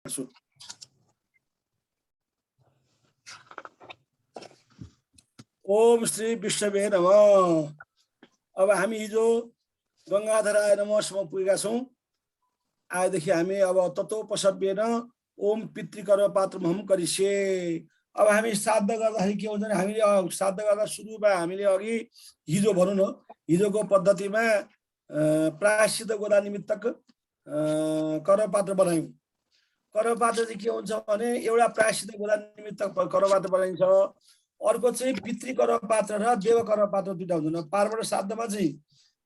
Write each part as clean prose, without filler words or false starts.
ओम श्री विष्णुवे नमः। अब हामी हिजो गंगाधराय नमःसम्म पुगेका छौं। आजदेखि हामी अब तत्त्वोपसव्येन ओम पितृकर्म पात्रमहं करिष्ये। अब हामी श्राद्ध गर्दाखेरि के हुन्छ भने हामीले श्राद्ध गर्दा सुरुमा हामीले अघि हिजो भनौं न, हिजोको पद्धतिमा प्रायश्चित गोदा निमित्तक कर्मपात्र बनायौं। कर्मपात्र चाहिँ के हुन्छ भने एउटा प्रायश्चित गोदा निमित्तक कर्मपात्र बनाइन्छ, अर्को चाहिँ पितृ कर्मपात्र र देव कर्मपात्र दुईटा हुन्छन्। पार्वण श्राद्धमा चाहिँ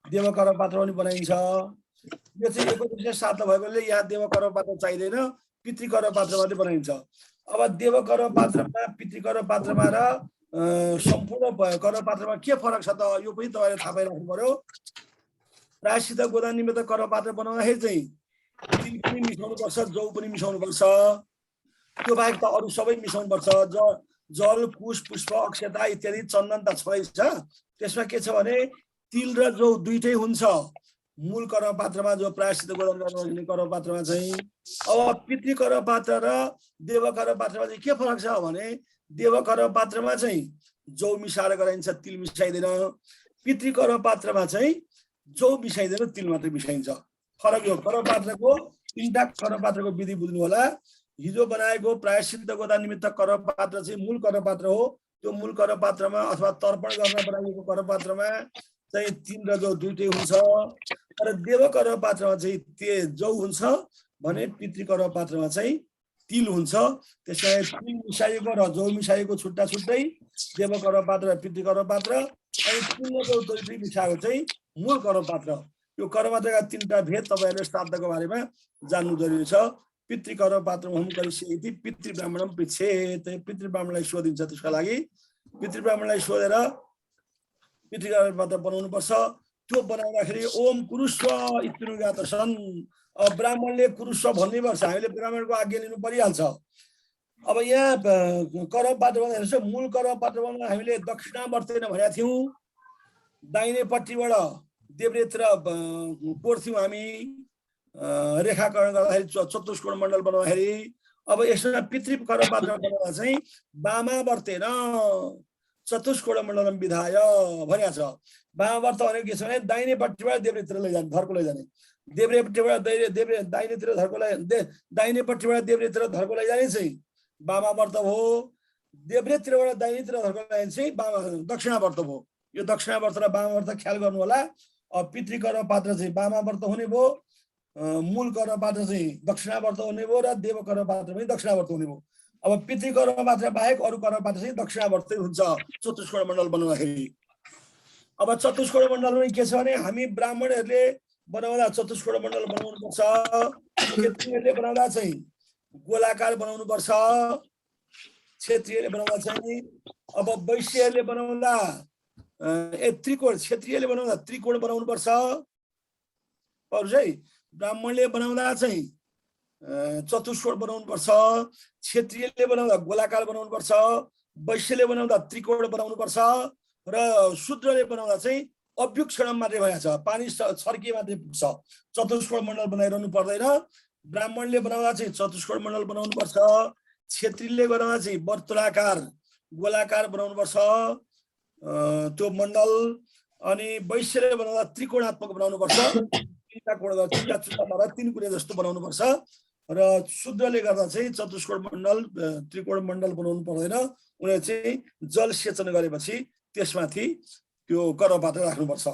देव कर्मपात्र पनि बनाइन्छ। यो चाहिँ एकैचोटि श्राद्ध भएकोले यहाँ देव कर्मपात्र चाहिँदैन, पितृ कर्मपात्र मात्रै बनाइन्छ। अब देव कर्मपात्रमा पितृ कर्मपात्रमा र सम्पूर्ण कर्मपात्रमा के फरक छ त यो पनि तपाईले थाहा पाइराख्नु पर्यो। प्रायश्चित गोदा निमित्त कर्मपात्र बनाउँदाखेरि चाहिँ तिल पनि मिसाउनु पर्छ, जौ पनि मिसाउनु पर्छ। त्यो बाहेक त अरु सबै मिसाउनु पर्छ। जल, कुश, पुष्प, अक्षता इत्यादि चन्दन त छँदैछ। त्यसमा के छ भने तिल र जौ दुईटै हुन्छ मूल कर्मपात्रमा, जो प्रायश्चित गोदा गर्ने कर्मपात्रमा चाहिँ। अब पितृ कर्मपात्र र देव कर्मपात्रमा चाहिँ के फरक छ भने देव कर्मपात्रमा चाहिँ जौ मिसाएर गराइन्छ, तिल मिसाइदैन। पितृ कर्मपात्रमा चाहिँ जौ मिसाइदैन, तिल मात्रै मिसाइन्छ। फरक यो कर्मपात्रको तीनटा कर्मपात्रको विधि बुझ्नु होला। हिजो बनाएको प्रायश्चित गोदा निमित्त कर्मपात्र चाहिँ मूल कर्मपात्र हो। त्यो मूल कर्मपात्रमा अथवा तर्पण गर्न बनाइएको कर्मपात्रमा चाहिँ तिल र जौ दुईटै हुन्छ। तर देव कर्मपात्रमा चाहिँ जौ हुन्छ भने पितृ कर्मपात्रमा चाहिँ तिल हुन्छ। त्यसैले तिल मिसाइएको र जौ मिसाइएको छुट्टा छुट्टै देव कर्मपात्र र पितृ कर्मपात्र, अनि तिल र जौ दुईटै मिसाएको चाहिँ मूल कर्मपात्र। यो कर्मपात्रका तीनटा भेद तपाईहरुले श्राद्धको बारेमा जान्नु जरुरी छ। पितृ कर्मपात्रमहं करिष्ये इति पितृ ब्राह्मणम पृच्छेत्। पितृ ब्राह्मणलाई सोधिन्छ। त्यसका लागि पितृ ब्राह्मणलाई सोधेर पितृ कर्मपात्र बनाउनु पर्छ। त्यो बनाउँदाखेरि ओम कुरुस्व इत्युगातसन। ब्राह्मणले कुरुस्व भन्नै पर्छ। हामीले ब्राह्मणको आज्ञा लिनु परिहाल्छ। अब यहाँ कर्मपात्र भन्दाखेरि चाहिँ मूल कर्मपात्रमा हामीले दक्षिणावर्तेन भनेका थियौं। दाहिनेपट्टिबाट देब्रेतिर कोर्थ्यौं हामी रेखाकरण गर्दाखेरि चतुष्कोण मण्डल बनाउँदाखेरि। अब यसमा पितृ कर्मपात्र बनाउँदा चाहिँ वामावर्तेन चतुष्कोण मण्डलम विधाय भनेको छ। वामावर्त भनेको के छ भने दाहिनेपट्टिबाट देब्रेतिर लैजाने, धर्को लैजाने। देब्रेपट्टिबाट दाहिनेतिर धर्को दाहिनेपट्टिबाट देब्रेतिर धर्को लैजाने चाहिँ वामावर्त हो। देब्रेतिरबाट दाहिनेतिर धर्को लैजाने चाहिँ दक्षिणावर्त हो। यो दक्षिणावर्त र वामावर्त ख्याल गर्नु होला। अब पितृ कर्मपात्र चाहिँ वामावर्त हुने भयो, मूल कर्मपात्र चाहिँ दक्षिणावर्त हुने भयो र देव कर्मपात्र पनि दक्षिणावर्त हुने भयो। अब पितृ कर्मपात्र बाहेक अरु कर्मपात्र चाहिँ दक्षिणावर्तै हुन्छ चतुष्कोण मण्डल बनाउँदाखेरि। अब चतुष्कोण मण्डल पनि के छ भने हामी ब्राह्मणहरूले बनाउँदा चतुष्कोण मण्डल बनाउनु पर्छ। क्षेत्रीयले बनाउँदा चाहिँ गोलाकार बनाउनु पर्छ। क्षेत्रीयले बनाउँदा चाहिँ अब वैश्यहरूले बनाउँदा त्रिकोण, क्षेत्रीयले बनाउँदा त्रिकोण बनाउनु पर्छ। अरु चाहिँ ब्राह्मणले बनाउँदा चाहिँ चतुष्कोण बनाउनु पर्छ। क्षेत्रीयले बनाउँदा गोलाकार बनाउनु पर्छ। वैश्यले बनाउँदा त्रिकोण बनाउनु पर्छ र शूद्रले बनाउँदा चाहिँ अभ्युक्षणम मात्रै भएको छ, पानी छर्के मात्रै पुग्छ। चतुष्कोण मण्डल बनाइरहनु पर्दैन। ब्राह्मणले बनाउँदा चाहिँ चतुष्कोण मण्डल बनाउनु पर्छ। क्षेत्रीले बनाउँदा चाहिँ वर्तुलाकार गोलाकार बनाउनु पर्छ त्यो मण्डल। अनि वैश्यले बनाउँदा त्रिकोणात्मक बनाउनु पर्छ। तीनटा कोण तीनटा चुट्टामा तीन कुने जस्तो बनाउनु पर्छ। र शूद्रले गर्दा चाहिँ चतुष्कोण मण्डल त्रिकोण मण्डल बनाउनु पर्दैन। उनीले चाहिँ जल सेचन गरेपछि त्यसमाथि त्यो कर्मपात्र राख्नुपर्छ।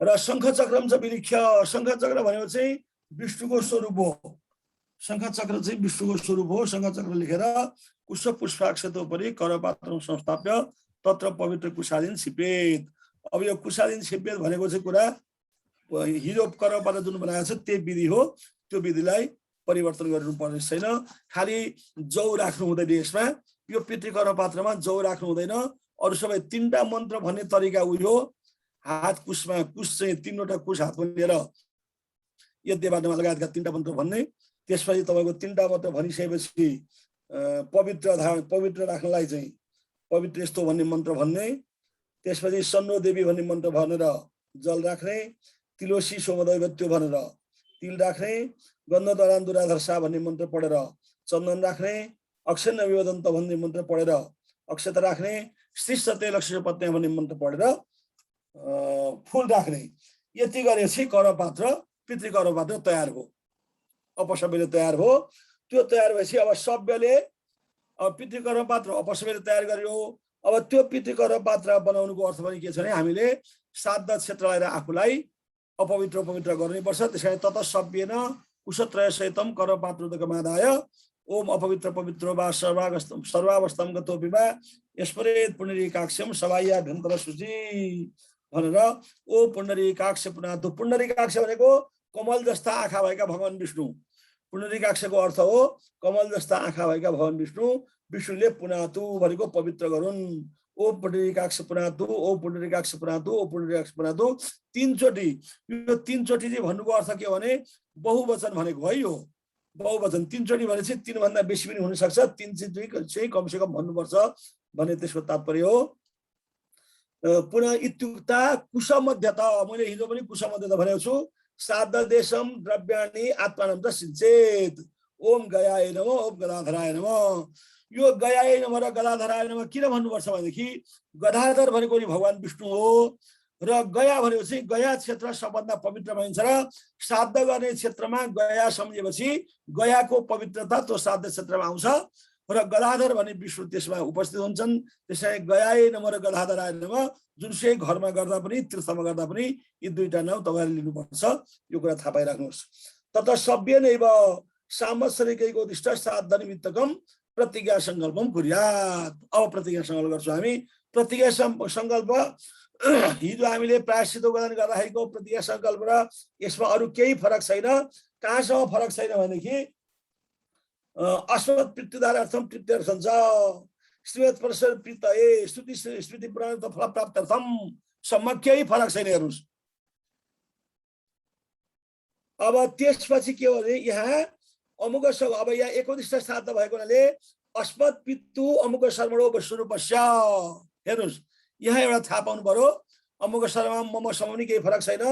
र शङ्ख चक्रम च विलिख्य। शङ्ख चक्र भनेको चाहिँ विष्णुको स्वरूप हो। शङ्ख चक्र चाहिँ विष्णुको स्वरूप हो। शङ्ख चक्र लेखेर कुश पुष्पाक्षत उपरि कर्मपात्र संस्थाप्य तत्र पवित्र कुशालीन छिपेत। अब यो कुशालीन छिपेत भनेको चाहिँ कुरा हिजो कर्मपात्र जुन बनाएको छ त्यही विधि हो। त्यो विधिलाई परिवर्तन गर्नु पर्ने छैन। खाली जौ राख्नु हुँदैन यसमा। यो पितृ कर्मपात्रमा जौ राख्नु हुँदैन। अरु सबै तीनटा मन्त्र भन्ने तरिका उयो हो। हात कुशमा कुश चाहिँ तीनवटा कुश हातमा लिएर यद्यवादमा लगायतका तीनटा मन्त्र भन्ने। त्यसपछि तपाईको तीनटा मन्त्र भनिसकेपछि पवित्र राख्नलाई चाहिँ पवित्र यस्तो भन्ने मन्त्र भन्ने। त्यसपछि सन्नो देवी भन्ने मन्त्र भनेर जल राख्ने। तिलोसी सोमदैव त्यो भनेर तिल राख्ने, गन्धद्वारा दुराधर्षा भन्ने मन्त्र पढेर चन्दन राख्ने, अक्षर विवदन्त भन्ने मन्त्र पढेर अक्षता राख्ने, श्रीसते लक्ष्मी पत्नी भन्ने मन्त्र पढेर फुल राख्ने। यति गरेपछि करपात्र पितृ करपात्र तयार भयो, अपसव्यले तयार भयो। त्यो तयार भएपछि अब सभ्यले पितृ करपात्र अपसव्यले तयार गर्यो। अब त्यो पितृ करपात्र बनाउनुको अर्थ पनि के छ भने हामीले श्राद्ध क्षेत्रलाई र आफूलाई अपवित्र पवित्र गर्नुपर्छ। त्यसैले तत सभ्येन कुशत्रय सहितम करपात्रोदकमादाय ओम अपवित्र पवित्र वा सर्वावस्थाम गतोपि वा यस्परेत पुण्डरीकाक्षम सवाया घन्तर सूची भनेर ओ पुण्डरीकाक्ष पुनातु। पुण्डरीकाक्ष भनेको कमल जस्ता आँखा भएका भगवान विष्णु। पुण्डरीकाक्षको अर्थ हो कमल जस्ता आँखा भएका भगवान विष्णु। विष्णुले पुनातु भनेको पवित्र गरून्। ओ पुण्डरीकाक्ष पुनातु, ओ पुण्डरीकाक्ष पुनातु, ओ पुण्डरीकाक्ष पुनातु तीनचोटि। यो तीनचोटि चाहिँ भन्नुको अर्थ के हो भने बहुवचन भनेको है। यो बहुवचन तीनचोटि भनेपछि तीन भन्दा बेसी पनि हुन सक्छ। तीनचोटि चाहिँ कमसे कम भन्नुपर्छ भन्ने त्यसको तात्पर्य हो। पुनः इत्युक्ता कुशमध्यता, मैले हिजो पनि कुशमध्यता भनेको छु। श्राद्ध देशम द्रव्याणि आत्मानं च सिञ्चेत्। ओम गयाय नमः, ओम गदाधराय नमः। यो गयाय नमः र गदाधराय नमः किन भन्नुपर्छ भनेदेखि गदाधर भनेको नि भगवान विष्णु हो र गया भनेपछि गया क्षेत्र सबभन्दा पवित्र मानिन्छ र श्राद्ध गर्ने क्षेत्रमा गया सम्झेपछि गयाको पवित्रता त्यो श्राद्ध क्षेत्रमा आउँछ र गदाधर भन्ने विष्णु त्यसमा उपस्थित हुन्छन्। त्यसैले गयाय नमः र गदाधराय नमः जुनसुकै घरमा गर्दा पनि तीर्थमा गर्दा पनि यी दुईटा नाउँ तपाईँहरूले लिनुपर्छ। यो कुरा थाहा पाइराख्नुहोस्। तत सभ्येनैव सांवत्सरिकैको उद्दिष्ट श्राद्ध निमित्तकम प्रतिज्ञा सङ्कल्पम कुर्यात्। अब प्रतिज्ञा सङ्कल्प गर्छौँ हामी। प्रतिज्ञा सङ्कल्प हिजो हामीले प्रायश्चित गर्दा गर्दाखेरिको प्रतिज्ञा सङ्कल्प र यसमा अरू केही फरक छैन। कहाँसम्म फरक छैन भनेदेखि अस्मत् प्रीतिदारार्थम तृप्त्यर्थं च श्रीमत् परमेश्वर प्रीतये स्तुति स्मृति पुराण फल प्राप्त्यर्थम सम्म केही फरक छैन। हेर्नुहोस् अब त्यसपछि के हो भने यहाँ अमुक अब यहाँ एकोदिष्ट श्राद्ध भएको हुनाले अस्मत् पितु अमुक शर्मणो वस्तुरूपस्य। हेर्नुहोस् यहाँ एउटा थाहा पाउनु पर्यो। अमुक शर्मा मम समाउने केही फरक छैन।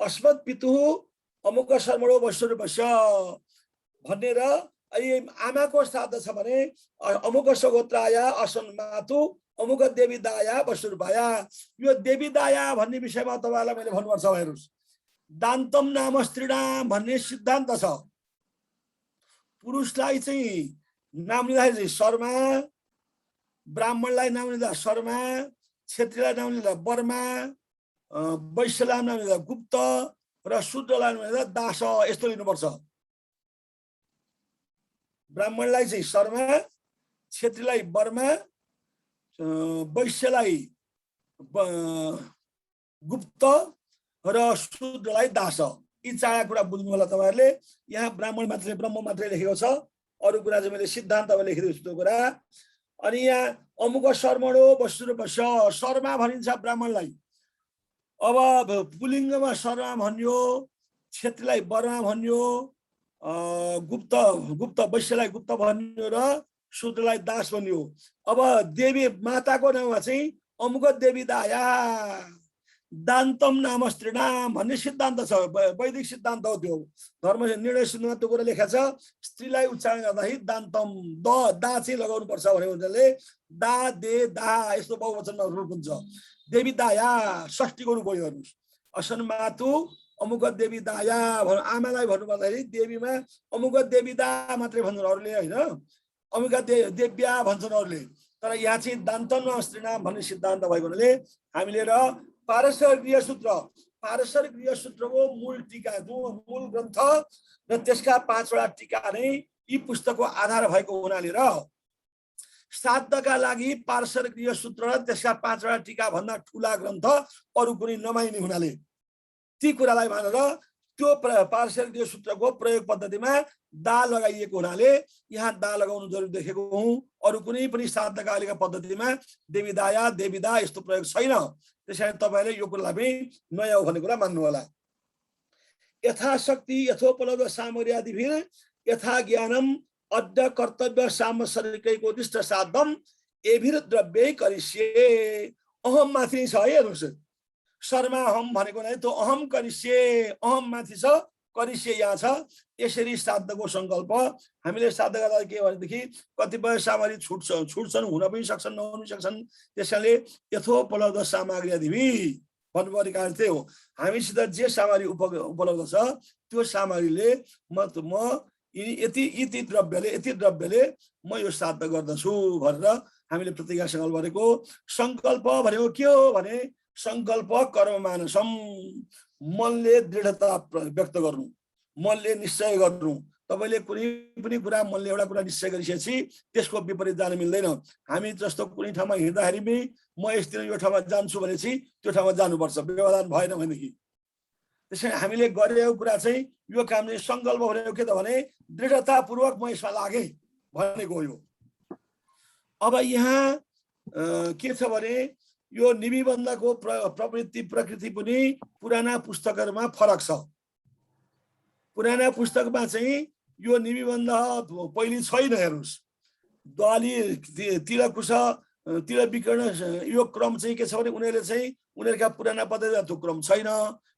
अस्मत् पितु अमुक शर्मणो वस्तुरूपस्य भनेर आमाको श्राद्ध छ भने अमुक सगोत्राया असन मातु अमुक देवी दाया वस्तुरूपाया। यो देवी दाया भन्ने विषयमा तपाईँलाई मैले भन्नुपर्छ। हेर्नुहोस् दान्तम नाम स्त्रीणाम भन्ने सिद्धान्त छ। पुरुषलाई चाहिँ नाम लिँदाखेरि चाहिँ शर्मा, ब्राह्मणलाई नाम लिँदा शर्मा, क्षेत्रीलाई नाम लिँदा वर्मा, वैश्यलाई नाम लिँदा गुप्त र शूद्रलाई नाम लिँदा दास, यस्तो लिनुपर्छ। ब्राह्मणलाई चाहिँ शर्मा, क्षेत्रीलाई वर्मा, वैश्यलाई गुप्त र शूद्रलाई दास। यी चारवटा कुरा बुझ्नु होला तपाईँहरूले। यहाँ ब्राह्मण मात्रै ब्रह्म मात्रै लेखेको छ, अरू कुरा चाहिँ मैले सिद्धान्तमा लेखिदिएको छु त्यो कुरा। अनि यहाँ अमुक शर्मणो वस्तुरूपस्य शर्मा भनिन्छ ब्राह्मणलाई। अब पुलिङ्गमा शर्मा भन्यो, क्षेत्रीलाई वर्मा भन्यो, गुप्त वैश्यलाई गुप्त भन्यो र शूद्रलाई दास भन्यो। अब देवी माताको नाममा चाहिँ अमुक देवी दाया दान्तम नाम स्त्रीणाम भन्ने सिद्धान्त छ। वैदिक सिद्धान्त हो त्यो। धर्म निर्णय सिद्धान्तमा त्यो कुरा लेखा छ। स्त्रीलाई उच्चारण गर्दाखेरि दान्तम दा चाहिँ लगाउनु पर्छ भनेको हुनाले दा दे दा यस्तो बहुवचनमा रूप हुन्छ। देवी दाया षष्ठीको रूप हो। हेर्नुहोस् असन मातु अमुक देवी दाया आमालाई भन्नुपर्दाखेरि देवीमा अमुक देवी दा मात्रै भन्छन् अरूले होइन, अमुक देव्या भन्छन् अरूले। तर यहाँ चाहिँ दान्तम स्त्रीणाम भन्ने सिद्धान्त भएको हुनाले हामीले र पारस्पर गृहसूत्रको मूल टीका जो मूल ग्रन्थ र त्यसका 5वटा टीका नै यी पुस्तकको आधार भएको हुनाले र श्राद्धका लागि पारस्पर गृहसूत्र र त्यसका 5वटा टीका भन्दा ठुला ग्रन्थ अरू कुनै नमाइने हुनाले ती कुरालाई मानेर त्यो पारस्पर गृहसूत्रको प्रयोग पद्धतिमा दा लगाइएको हुनाले यहाँ दा लगाउनु जरुरी देखेको हुँ। अरू कुनै पनि श्राद्धका अहिलेका पद्धतिमा देवी दाया देवीदा यस्तो प्रयोग छैन। त्यसैले तपाईँले यो कुरालाई पनि नयाँ हो भन्ने कुरा मान्नु होला। यथाशक्ति यथोपलब्ध सामग्री आदिभिर यथा ज्ञानम अद्य कर्तव्य सांवत्सरिकैको उद्दिष्ट श्राद्धम एभिर द्रव्यै करिष्ये। अहम माथि छ है। हेर्नुहोस् शर्मा अहम भनेको नै त्यो अहम करिष्ये अहम माथि छ करिष्ये यहाँ छ। यसरी श्राद्धको सङ्कल्प हामीले श्राद्ध गर्दा के भनेदेखि कतिपय सामग्री छुट्छन्, हुन पनि सक्छन्, नहुन पनि सक्छन्। त्यसैले यथोपलब्ध सामग्री दिवी भन्नुपर्ने कारण त्यही हो। हामीसित जे सामग्री उपलब्ध छ त्यो सामग्रीले म यति द्रव्यले म यो श्राद्ध गर्दछु भनेर हामीले प्रतिज्ञा सङ्कल्प गरेको। सङ्कल्प भनेको के हो भने सङ्कल्प कर्म मानसम, मनले दृढता व्यक्त गर्नु, मनले निश्चय गर्नु। तपाईले कुनै पनि कुरा मनले एउटा कुरा निश्चय गरिसकेपछि त्यसको विपरीत जान मिल्दैन। हामी जस्तो कुनै ठाउँमा हिँड्दाखेरि पनि म यसतिर यो ठाउँमा जान्छु भनेपछि त्यो ठाउँमा जानुपर्छ, व्यवधान भएन भनेदेखि। त्यसैले हामीले गरेको कुरा चाहिँ यो काम चाहिँ सङ्कल्प भनेको के त भने दृढतापूर्वक म यसमा लागेँ भनेको हो। अब यहाँ के छ भने यो निबन्धको प्रकृति पनि पुराना पुस्तकहरूमा फरक छ। पुराना पुस्तकमा चाहिँ यो निबन्ध पहिले छैन। हेर्नुहोस्, द्वाली तिलकुश तिलविकर्ण यो क्रम चाहिँ के छ भने उनीहरूले चाहिँ उनीहरूका पुराना पद्धति त्यो क्रम छैन।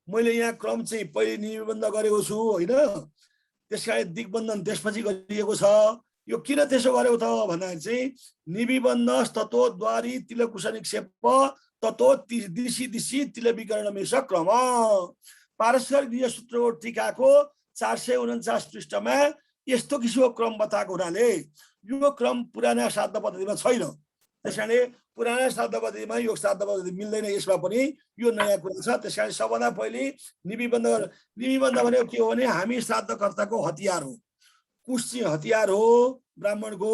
मैले यहाँ क्रम चाहिँ पहिले निबन्ध गरेको छु होइन। त्यसकारण दिग्बन्धन त्यसपछि गरिएको छ। यो किन त्यसो गर्यो त भन्दाखेरि चाहिँ निबन्ध ततो द्वारी तिलकुश निक्षेप ततो दिशी दिशी तिलविकरणमेष क्रम। पारस्पर गृह सूत्रको टीकाको 449 पृष्ठमा यस्तो किसिमको क्रम बताएको हुनाले यो क्रम पुराना श्राद्ध पद्धतिमा छैन। त्यसकारणले पुराना श्राद्ध पद्धतिमा यो श्राद्ध पद्धति मिल्दैन। यसमा पनि यो नयाँ कुरा छ। त्यसकारण सबभन्दा पहिले निबन्ध भनेको के हो भने हामी श्राद्धकर्ताको हतियार हो, कुश चाहिँ हतियार हो ब्राह्मणको।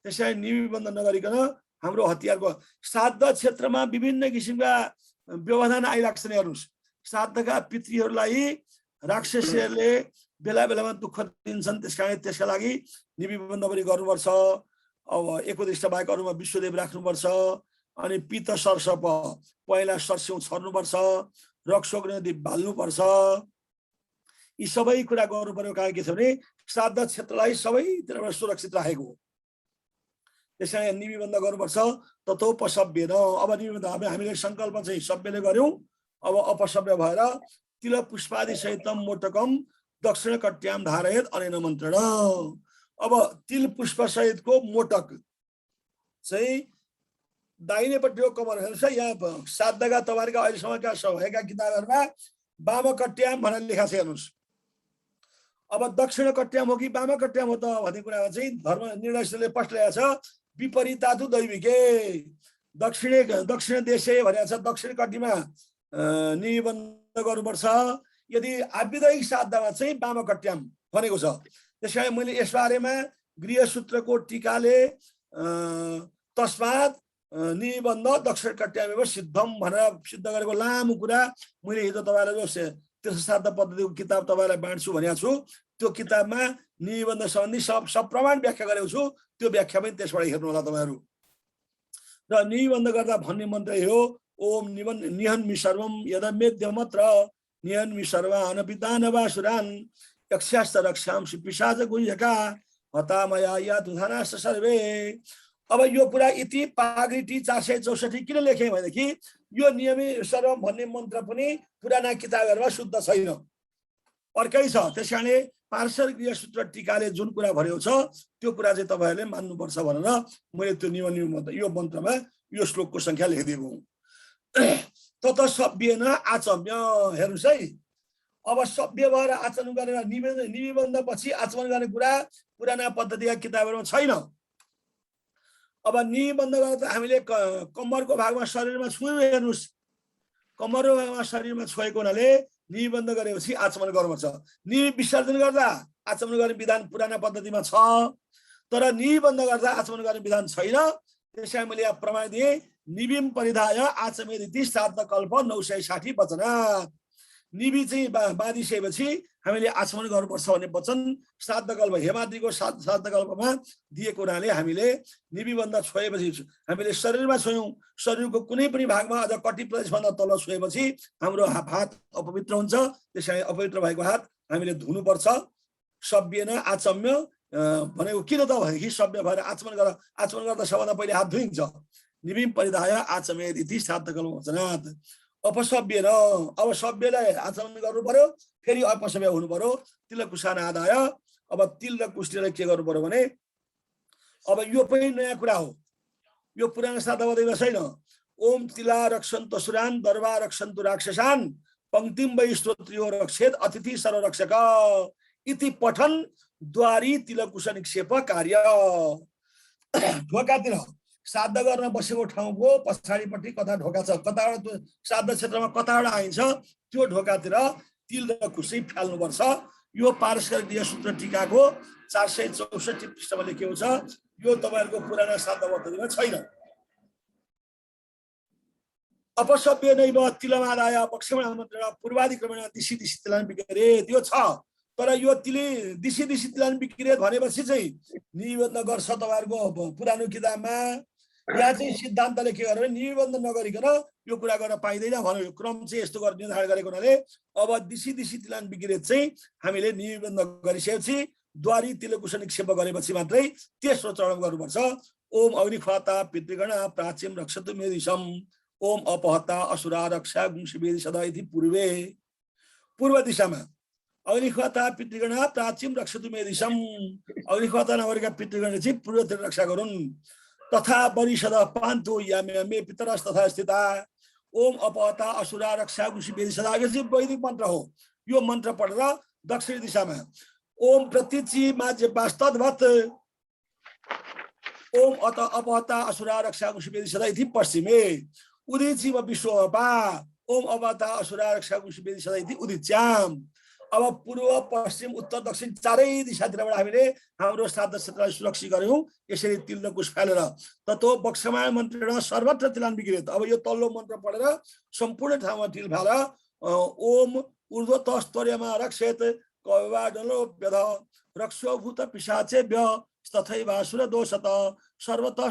त्यसैले निबन्ध नगरिकन हाम्रो हतियारको श्राद्ध क्षेत्रमा विभिन्न किसिमका व्यवधान आइराख्छन्। हेर्नुहोस्, श्राद्धका पितृहरूलाई राक्षसहरूले बेला बेलामा दुःख दिन्छन्। त्यसका लागि निबन्ध पनि गर्नुपर्छ। अब एकोदिष्ट बाहेक अरूमा विश्वदेव राख्नुपर्छ। अनि पित्त सरसप पहिला सर्स्यौँ छर्नुपर्छ, रक्सोक नदी बाल्नुपर्छ। यी सबै कुरा गर्नु पर्यो। कारण के छ भने श्राद्ध क्षेत्रलाई सबैतिरबाट सुरक्षित राखेको हो। त्यसैले निबन्ध गर्नुपर्छ। ततोपसभ्य न। अब निबन्ध हामीले सङ्कल्प चाहिँ सभ्यले गऱ्यौँ। अब अपसभ्य भएर तिल पुष्पादि सहितम मोटकम दक्षिण कट्याम धारयत अनेन मन्त्रण। अब तिल पुष्प सहितको मोटक चाहिँ दाहिनेपट्टिको कमर हेर्नुहोस् है। यहाँ श्राद्धका तपाईँहरूका अहिलेसम्मका भएका किताबहरूमा वाम कट्याम भनेर लेखा छ। हेर्नुहोस्, अब दक्षिण कट्याम हो कि वाम कट्याम हो त भन्ने कुरामा चाहिँ धर्म निर्णयले स्पष्ट ल्याएको छ। विपरीतातु दैविके दक्षिण देशे भनेको छ। दक्षिण कट्टीमा निबन्ध गर्नुपर्छ। यदि आविदैक श्राद्धमा चाहिँ वाम कट्याम भनेको छ। त्यसकारण मैले यस बारेमा गृहसूत्रको टीकाले तस्मात् निबन्ध दक्षिण कट्यामेव सिद्धम भनेर सिद्ध गरेको लामो कुरा मैले हिजो तपाईँलाई जो तीर्थश्राद्ध पद्धतिको किताब तपाईँलाई बाँड्छु भनेको छु। त्यो किताबमा निबन्ध सम्बन्धी सब प्रमाण व्याख्या गरेको छु। त्यो व्याख्या पनि त्यसबाट हेर्नु होला तपाईँहरू। र निबन्ध गर्दा भन्ने मन्त्र हो, ओम निहन्मि सर्वम यदमेद्यमत्र निहन्मि सर्वान् पितानवासुरान् यक्षाश्च रक्षांसि पिशाच गुह्यका हतामया यातुधानाश्च सर्वे। अब यो कुरा इति पागृति 464 किन लेखेँ भनेदेखि यो नियमी सर्वम भन्ने मन्त्र पनि पुराना किताबहरूमा शुद्ध छैन, अर्कै छ। त्यसकारणले पार्श्व गृहसूत्र टीकाले जुन कुरा भनेको छ त्यो कुरा चाहिँ तपाईँहरूले मान्नुपर्छ भनेर मैले त्यो नियम यो मन्त्रमा यो श्लोकको सङ्ख्या लेखिदिएको हुँ। तत सभ्येन आचम्य। हेर्नुहोस् है, अब सभ्य भएर आचरण गरेर निबन्ध पछि आचमन गर्ने कुरा पुराना पद्धतिका किताबहरूमा छैन। अब निबन्ध गर्दा हामीले कम्मरको भागमा शरीरमा छुयौँ। हेर्नुहोस्, कम्मरको भागमा शरीरमा छोएको हुनाले निबन्ध गरेपछि आचमन गर्नुपर्छ। विसर्जन गर्दा आचमन गर्ने विधान पुराना पद्धतिमा छ, तर निबन्ध गर्दा आचमन गर्ने विधान छैन। त्यसैले मैले यहाँ प्रमाण दिएँ। निबिम परिधाय आचमेदिति श्राद्ध कल्प 960 वचनात्। निबी चाहिँ बाँधिसकेपछि हामीले आचमन गर्नुपर्छ भन्ने वचन श्राद्ध कल्प हेमाद्रीको श्राद्ध कल्पमा दिएको हुनाले हामीले निबन्ध छोएपछि हामीले शरीरमा छोयौँ। शरीरको कुनै पनि भागमा अझ कटी प्रदेशभन्दा तल छोएपछि हाम्रो हात अपवित्र हुन्छ। त्यसैले अपवित्र भएको हात हामीले धुनुपर्छ। सभ्येन आचम्य भनेको किन त भनेदेखि सभ्य भएर आचमन गर्दा सबभन्दा पहिले हात धुइन्छ। निबिम परिधाय आचमेदिति श्राद्ध कल्प वचनात्। अपसभ्य न। अब सभ्यलाई आचमन गर्नु पर्यो, फेरि अपसव्य हुनु पर्यो तिल कुशान आदाय। अब तिल र कुशले के गर्नु पर्यो भने अब यो पनि नयाँ कुरा हो, यो पुरानो साधवदैव छैन। ओम तिला रक्षन्तु असुरान दर्वा रक्षन्तु राक्षसान पंक्तिम वै स्तोत्रियो रक्षेत अतिथि सर्वरक्षक इति पठन द्वारी तिल कुश निक्षेप कार्य। ढोकातिर श्राद्ध गर्न बसेको ठाउँको पछाडिपट्टि कता ढोका छ, कताबाट श्राद्ध क्षेत्रमा कताबाट आइन्छ त्यो ढोकातिर तिल र कुशै फ्याल्नुपर्छ। यो पारस्परिक सूत्र टीकाको 464 पृष्ठमा लेखिएको छ। यो तपाईहरुको पुराना श्राद्ध पद्धतिमा छैन। अपसभ्य नैव तिलमादाय पक्षमा मन्त्र पूर्वाधिक्रमण दिशी दिशी तिलान बिग्रे त्यो छ, तर यो दिशी दिशी तिलान बिग्रे भनेपछि चाहिँ निबन्ध गर्छ तपाईहरुको पुरानो किताबमा। यहाँ चाहिँ सिद्धान्तले के गर्यो भने निबन्ध नगरिकन यो कुरा गर्न पाइदैन भन्यो। यो क्रम चाहिँ यस्तो गर्ने निर्धारण गरेको हुनाले अब दिशी दिशी तिलान बिग्रे चाहिँ हामीले निबन्ध गरिसकेपछि द्वारी तिलकुश निक्षेप गरेपछि मात्रै तेस्रो चरण गर्नुपर्छ। ओम अग्निख्वाता पितृगण प्राचीम रक्षतु मेदिशम ओम अपहता असुरा रक्षा गुंशवेदी सदा इति पूर्वे। पूर्व दिशामा अग्निख्वाता पितृगण प्राचीम रक्षतु मेदिशम, अग्निख्वाता नगरेका पितृगणले चाहिँ पूर्वतिर रक्षा गरून्। तथा परिषद पान्तु यामे मे पितरस तथा स्थिता ओम अपहता असुरा रक्षा गुंशवेदी सदा। यो चाहिँ वैदिक मन्त्र हो। यो मन्त्र पढेर दक्षिण दिशामा ओम प्रतीचि माज्य वास्तवत ओम अत अपहता असुरा रक्षा गुंशवेदी सदा इति पश्चिमे उदिची व विश्वपा ओम अपहता असुरा रक्षा गुंशवेदी सदा इति उदिच्याम। अब पूर्व पश्चिम उत्तर दक्षिण चारै दिशातिरबाट हामीले हाम्रो श्राद्ध क्षेत्रलाई सुरक्षित गर्यौं यसरी तिल र कुश फालेर। ततो बक्षमाण मन्त्रेण सर्वत्र तिलान बिग्रेत। अब यो तल्लो मन्त्र पढेर सम्पूर्ण ठाउँमा तिल फाल। ओम ऊर्ध्वतस्तर्यमा रक्षेत कवाडलोप्यध रक्षोभूत पिशाचेभ्य तथैवासुर दोषत सर्वतः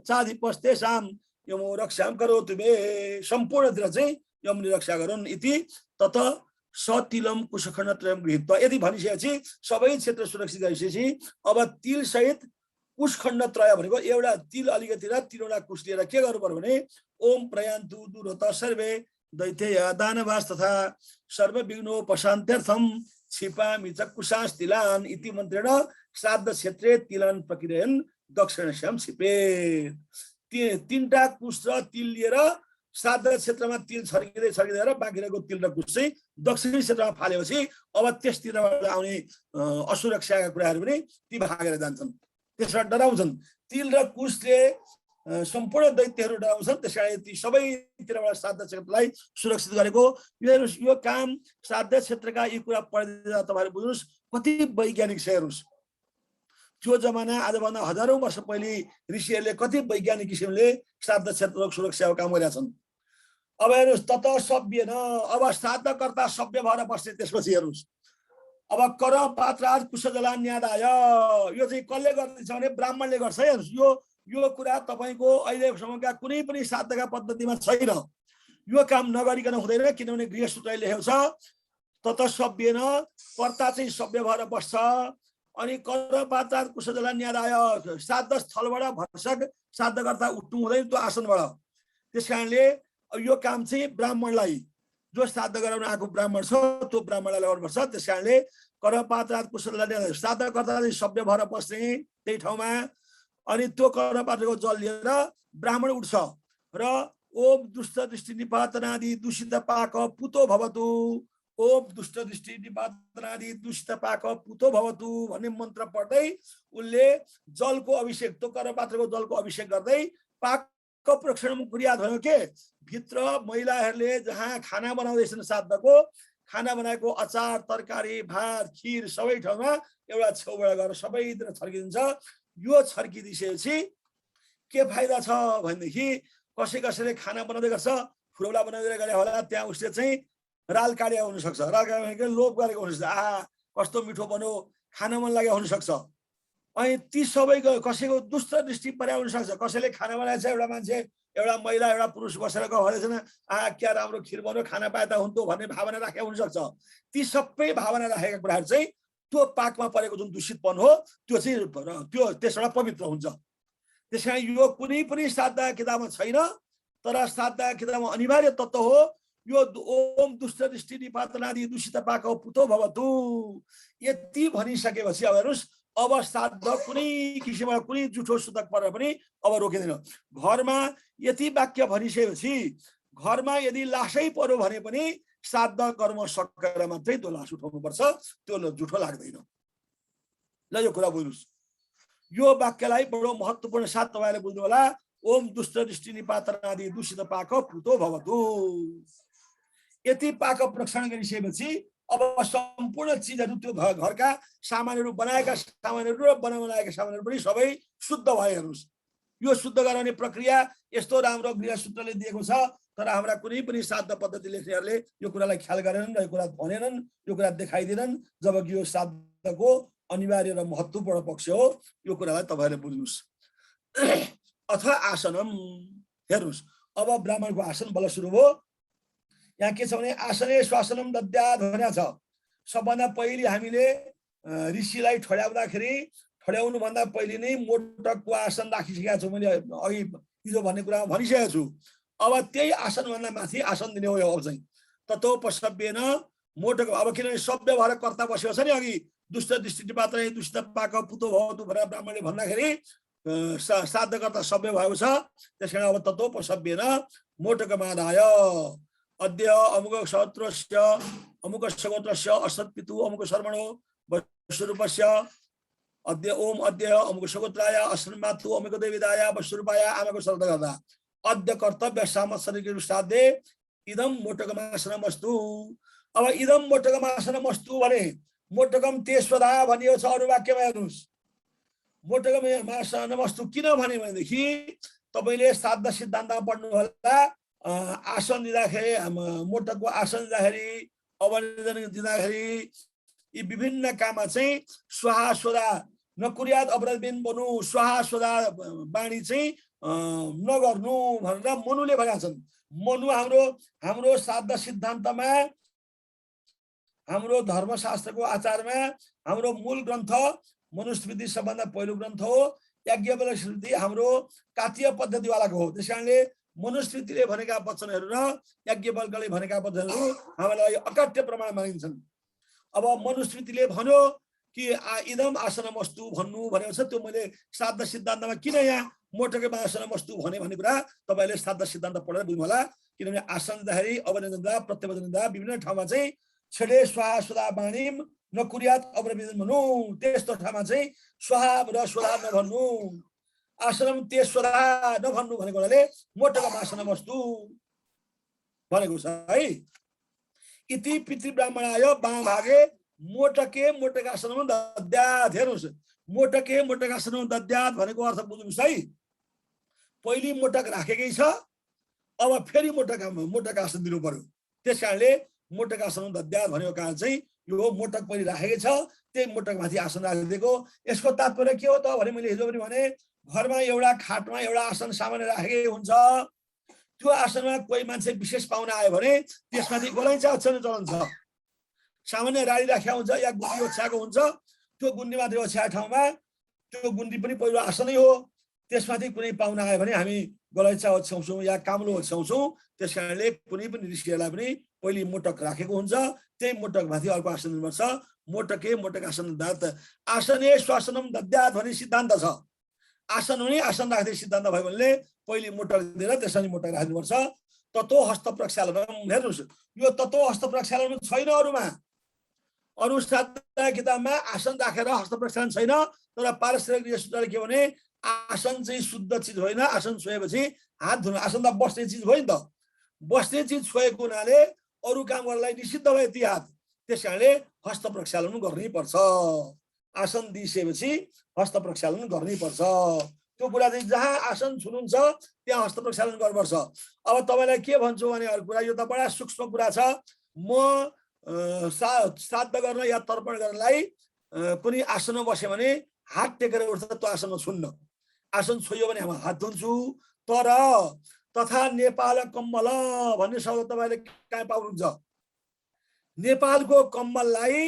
चाधिपस्तेषाम यमो रक्षां करोतु मे। सम्पूर्णतिर चाहिँ यमले रक्षा गरून्। इति तत सतिलम कुशखण्डत्रयम गृहीत्वा। यदि भनिसकेपछि सबै क्षेत्र सुरक्षित गरिसकेपछि अब तिल सहित कुशखण्डत्रय भनेको एउटा तिल अलिकति र तीनवटा कुश लिएर के गर्नु पर्यो भने ओम प्रयान्तु दुरत सर्वे दैत्य दानवास तथा सर्व विघ्नोपशान्त्यर्थम क्षिपामि च कुशास तिलान इति मन्त्रेण श्राद्ध क्षेत्रे तिलान प्रक्रियन दक्षिणस्याम क्षिपेत। तीनटा कुश र तिल लिएर श्राद्ध क्षेत्रमा तिल छर्किँदै छर्किँदै बाँकी रहेको तिल र कुश चाहिँ दक्षिणी क्षेत्रमा फालेपछि अब त्यसतिरबाट आउने असुरक्षाका कुराहरू पनि ती भागेर जान्छन्, त्यसबाट डराउँछन्। तिल र कुशले सम्पूर्ण दैत्यहरू डराउँछन्, त्यसकारण ती सबैतिरबाट श्राद्ध क्षेत्रलाई सुरक्षित गरेको। यो काम श्राद्ध क्षेत्रका यी कुरा पढिदिँदा तपाईँहरू बुझ्नुहोस् कति वैज्ञानिक छ हेर्नुहोस्। त्यो जमाना आजभन्दा हजारौं वर्ष पहिले ऋषिहरूले कति वैज्ञानिक किसिमले श्राद्ध क्षेत्रको सुरक्षाको काम गरेका छन्। अब हेर्नुहोस् तत सभ्य न, अब श्राद्धकर्ता सभ्य भएर बस्ने। त्यसपछि हेर्नुहोस् अब कर पात्राज कुशजलान्यादाय यो चाहिँ कसले गर्दैछ भने ब्राह्मणले गर्छ। हेर्नुहोस् यो कुरा तपाईँको अहिलेसम्मका कुनै पनि श्राद्धका पद्धतिमा छैन। यो काम नगरिकन हुँदैन, किनभने गृहसूत्रले लेखेको छ तत सभ्य न, कर्ता चाहिँ सभ्य भएर बस्छ। अनि कर पात्राज कुशजलान्यादाय श्राद्ध स्थलबाट भर्सक श्राद्धकर्ता उठ्नु हुँदैन त्यो आसनबाट। त्यस कारणले यो काम चाहिँ ब्राह्मणलाई, जो श्राद्ध गराउन आएको ब्राह्मण छ त्यो ब्राह्मणलाई गर्नुपर्छ। त्यस कारणले कर पात्राज कुशजलान्यादाय श्राद्धकर्ता चाहिँ सभ्य भएर बस्ने त्यही ठाउँमा। अनि त्यो कर पात्रको जल लिएर ब्राह्मण उठ्छ र ओम दुष्ट दृष्टि निपातनादि दूषित पाक पुतो भवतु ओम दुष्ट दृष्टि निपातनादि दूषित पाक पुतो भवतु भन्ने मन्त्र पढ्दै उनले जलको अभिषेक, त्यो कर पात्रको जलको अभिषेक गर्दै पाक प्रोक्षण क्रिया भयो के भित्र महिलाहरूले जहाँ खाना बनाउँदैछन् श्राद्धको खाना बनाएको अचार तरकारी भात खिर सबै ठाउँमा एउटा छेउबाट गएर सबैतिर छर्किदिन्छ। यो छर्किदिएपछि के फाइदा छ भनेदेखि कसैले खाना बनाउँदै गर्छ, फुरौला बनाउँदै गरे होला, त्यहाँ उसले चाहिँ राल काटेको हुनसक्छ, राल काटेको लोभ गरेको हुनसक्छ, आहा कस्तो मिठो बन्यो खान मन लागेको हुनसक्छ। अनि ती सबैको कसैको दुष्ट दृष्टि पर्या हुनसक्छ। कसैले खाना बनाएछ, एउटा मान्छे एउटा महिला एउटा पुरुष बसेर भनेछन् आहा क्या राम्रो खिर बन्यो खाना पाए त हुन्थ्यो भन्ने भावना राखेको हुनसक्छ। ती सबै भावना राखेका कुराहरू चाहिँ त्यो पाकमा परेको जुन दूषितपन हो त्यो चाहिँ त्यो त्यसबाट पवित्र हुन्छ। त्यसकारण यो कुनै पनि श्राद्ध किताबमा छैन, तर श्राद्ध किताबमा अनिवार्य तत्त्व हो। यो ओम दुष्ट दृष्टि निपातनादि दूषित पाक पुतो भवतु यति भनिसकेपछि अब हेर्नुस् अब श्राद्ध कुनै किसिमको कुनै जुठो सुतक परेर पनि अब रोकिँदैन। घरमा यति वाक्य भनिसकेपछि घरमा यदि लासै पर्यो भने पनि श्राद्ध कर्म सकेर मात्रै त्यो लास उठाउनुपर्छ, त्यो जुठो लाग्दैन। ल यो कुरा बुझ्नुस्। यो वाक्यलाई बडो महत्त्वपूर्ण साथ तपाईले बुझ्नु होला। ओम दुष्ट दृष्टि निपातनादि दूषित पाक पुतो भवतु यति पाक प्रक्षण गरिसकेपछि अब सम्पूर्ण चिजहरू त्यो घरका सामानहरू बनाएका सामानहरू र बनाउन लागेका सामानहरू पनि सबै शुद्ध भए। हेर्नुस् यो शुद्ध गराउने प्रक्रिया यस्तो राम्रो गृहसूत्रले दिएको छ, तर हाम्रा कुनै पनि श्राद्ध पद्धति लेख्नेहरूले यो कुरालाई ख्याल गरेनन् र यो कुरा भनेनन्, यो कुरा देखाइदिनन्, जबकि यो श्राद्धको अनिवार्य र महत्त्वपूर्ण पक्ष हो। यो कुरालाई तपाईहरुले बुझ्नुस्। अथ आसनम हेर्नुस् अब ब्राह्मणको आसन बल सुरु भयो। यहाँ के छ भने आसने श्वासनम दद्यात् भनेको छ। सबभन्दा पहिले हामीले ऋषिलाई ठड्याउँदाखेरि ठड्याउनु भन्दा पहिले नै मोटकको आसन राखिसकेका छौँ। मैले अघि हिजो भन्ने कुरा भनिसकेको छु। अब त्यही आसन भन्दा माथि आसन दिने हो। अब चाहिँ ततो पशव्येन मोटक, अब किनभने सभ्य भएर कर्ता बसेको छ नि, अघि दुष्ट दृष्टि निपातनादि दूषित पाक पुतो भवतु भनेर ब्राह्मणले भन्दाखेरि श्राद्धकर्ता सभ्य भएको छ। त्यसकारण अब ततो पशव्येन मोटकमादाय अद्य अमुक सहोत्रस्य अमुक सगोत्रस्य असत्पितु अमुक शर्मणो वस्वरूपस्य अद्य ओम अद्य अमुक सगोत्राय असन्मातु अमुक देवीदाय वस्वरूपाय आमाको श्राद्ध गर्दा अद्य कर्तव्य सामत्सरिक श्राद्धे इदम मोटकमासनमस्तु। अब इदम मोटकमासनमस्तु भने मोटकम तेस्वदा भनिएको छ अरु वाक्यमा। हेर्नुस् मोटकमासनमस्तु किन भने भनेदेखि तपाईले श्राद्ध सिद्धान्तमा पढ्नु होला। आसन दिँदाखेरि मोटकको आसन दिँदाखेरि अवनिर्जन दिँदाखेरि यी विभिन्न काममा चाहिँ स्वाहा स्वदा नकुर्यात अपराधबिन बनु, स्वाहा स्वदा बाणी चाहिँ नगर्नु भनेर मनुले भनेका छन्। मनु हाम्रो श्राद्ध सिद्धान्तमा हाम्रो धर्मशास्त्रको आचारमा हाम्रो मूल ग्रन्थ मनुस्मृति सबभन्दा पहिलो ग्रन्थ हो। याज्ञवल्क्य स्मृति हाम्रो कातीय पद्धतिवालाको हो। त्यसकारणले मनुस्मृतिले भनेका वचनहरू र याज्ञवल्क्यले भनेका वचनहरू हामीलाई अकट्य प्रमाण मानिन्छन्। अब मनुस्मृतिले भन्यो कि इदम आसनमस्तु भन्नु भनेको छ, त्यो मैले श्राद्ध सिद्धान्तमा किन यहाँ मोटकमा आसनमस्तु भन्ने कुरा तपाईले श्राद्ध सिद्धान्त पढेर बुझ्नु होला। किनभने आसन दिँदाखेरि अवनिर्जन दिँदा प्रत्यवचन दिँदा विभिन्न ठाउँमा चाहिँ छेडे स्वाहा स्वदा बाणीम नकुर्यात अपराधबिन बनु, त्यस्तो ठाउँमा चाहिँ स्वाहा र स्वदा नभन्नु, आसनम तेस्वदा नभन्नु भनेको हुनाले मोटकमा आसनमस्तु भनेको छ है। इति पितृ ब्राह्मणाय बामभागे मोटके मोटकासनम दद्यात्। हेर्नुस् मोटके मोटकासनम दद्यात् भनेको अर्थ बुझ्नुस् है। पहिले मोटक राखेकै छ, अब फेरि मोटकासन दिनु पर्यो। त्यसकारणले मोटकासन दद्यात् भनेको कारण चाहिँ यो मोटक पहिले राखेकै छ, त्यही मोटक माथि आसन राखिदिएको। यसको तात्पर्य के हो त भने मैले हिजो पनि भने घरमा एउटा खाटमा एउटा आसन सामान्य राखेकै हुन्छ। त्यो आसनमा कोही मान्छे विशेष पाहुना आयो भने त्यसमाथि गोलाइचा ओछ्याउने चलन छ। सामान्य राडी राखेको हुन्छ या गुन्डी ओछ्याएको हुन्छ। त्यो गुन्डी माथि ओछ्याएको ठाउँमा त्यो गुन्डी पनि पहिलो आसनै हो। त्यसमाथि कुनै पाहुना आयो भने हामी गलैँचा ओछ्याउँछौँ या काम्लो ओछ्याउँछौँ। त्यसकारणले कुनै पनि ऋषिहरूलाई पनि पहिले मोटक राखेको हुन्छ, त्यही मोटक माथि अर्को आसन दिनुपर्छ। मोटके मोटक आसन दद्यात्। आसने श्वासनम दद्यात् भन्ने सिद्धान्त छ। आसन हुने आसन राख्दै सिद्धान्त भयो भने पहिले मोटक दिएर त्यसरी मोटक राख्नुपर्छ। ततो हस्त प्रक्षालनम। हेर्नुहोस् यो ततो हस्त प्रक्षालन छैन अरूमा। अरू श्राद्ध किताबमा आसन राखेर हस्त प्रक्षालन छैन। तर पारस्परिक गृहसूत्रले के भने आसन चाहिँ शुद्ध चिज होइन। आसन छोएपछि हात धुनु, आसन त बस्ने चिज हो नि त। बस्ने चिज छोएको हुनाले अरू काम गर्नलाई निषिद्ध भयो ती हात। त्यसकारणले हस्त प्रक्षालन गर्नै पर्छ। आसन दिइसकेपछि हस्त प्रक्षालन गर्नै पर्छ। त्यो कुरा चाहिँ जहाँ आसन छुनुहुन्छ त्यहाँ हस्त प्रक्षालन गर्नुपर्छ। अब तपाईलाई के भन्छु भने अर्को कुरा, यो त बडा सूक्ष्म कुरा छ। म श्राद्ध गर्न या तर्पण गर्नलाई कुनै आसनमा बस्यो भने हात टेकेर उठ्छ, त्यो आसनमा छुन्न। आसन छोयो भने हामी हात धुन्छु। तर तथा नेपाल कम्मल भन्ने शब्द तपाईले कहाँ पाउनुहुन्छ? नेपालको कम्मललाई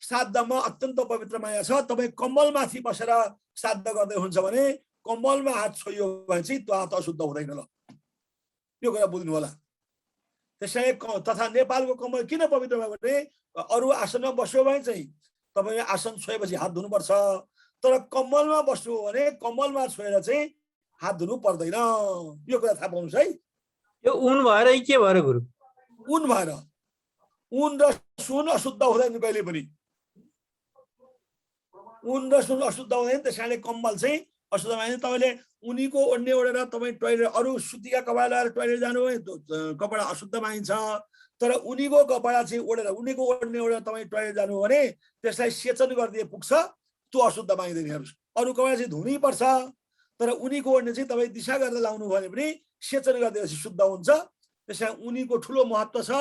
श्राद्धमा अत्यन्त पवित्र माया छ। तपाईँ कम्मलमाथि बसेर श्राद्ध गर्दै हुन्छ भने कम्मलमा हात छोइयो भने चाहिँ त्यो हात अशुद्ध हुँदैन। ल यो कुरा बुझ्नु होला। त्यसैले तथा नेपालको कमल किन पवित्र भयो भने अरू आसनमा बस्यो भने चाहिँ तपाईले आसन छोएपछि हात धुनुपर्छ, तर कम्मलमा बस्नु हो भने कम्मलमा छोएर चाहिँ हात धुनु पर्दैन। यो कुरा थाहा पाउनुस् है। यो उन भएर के भएर गुरु? उन भएर, उन र सुन अशुद्ध हुँदैन कहिले पनि। उन र सुन अशुद्ध हुँदैन, त्यसैले कम्मल चाहिँ अशुद्ध मानिन्छ। तपाईले उनीको ओढ्ने ओढेर तपाईँ टोइलेट अरू सुतीका कपडा लगाएर टोइलेट जानु भने कपडा अशुद्ध मानिन्छ, तर उनीको कपडा चाहिँ ओढेर उनीको ओढ्ने ओढेर तपाईँ टोइलेट जानु भने त्यसलाई सेचन गरिदिए पुग्छ, त्यो अशुद्ध मानिँदैन। हेर्नुहोस्, अरू कपडा चाहिँ धुनै पर्छ, तर उनीको ओढ्ने चाहिँ तपाईँ दिशा गरेर लाउनु भने पनि सेचन गरिदिएपछि शुद्ध हुन्छ। त्यसैले उनीको ठुलो महत्त्व छ।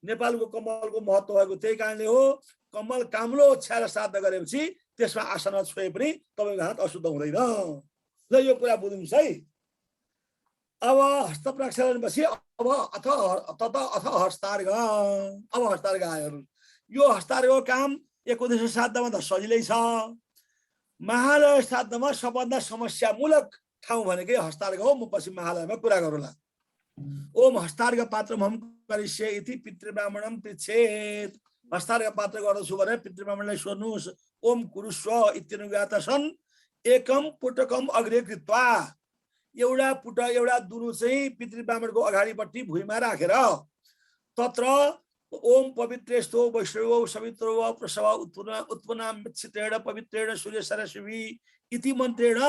नेपालको कम्मलको महत्त्व भएको त्यही कारणले हो। कम्मल काम्लो ओछ्याएर श्राद्ध गरेपछि त्यसमा आसनमा छोए पनि तपाईँको हात अशुद्ध हुँदैन। ल यो कुरा बुझ्नुहोस् है। अब हस्त प्रक्षालनपछि अब अथ हस्तार्घ। अब हस्तार्घ आयो। यो हस्तार्घको काम एकोदश श्राद्धमा त सजिलै छ। महालय श्राद्धमा सबभन्दा समस्यामूलक ठाउँ भनेकै हस्तार्घ हो। म पछि महालयमा कुरा गरौँला। ओम हस्तार्घ पात्रमहं करिष्ये इति पितृब्राह्मणं पृच्छेत्। हस्तार्घ पात्र गर्दछु भने पितृब्राह्मणलाई सोध्नुहोस्। ओम कुरुस्व इत्यनुज्ञात सन् एकम पुटकम अग्रे कृत्वा। एउटा पुट एउटा दुनु चाहिँ पितृब्राह्मणको अगाडिपट्टि भुइँमा राखेर तत्र ओम पवित्रेस्तो वैष्णवो सवित्रो प्रसव उत्पन्नामिच्छित्रेण पवित्रेण सूर्य सरस्वती इति मन्त्रेण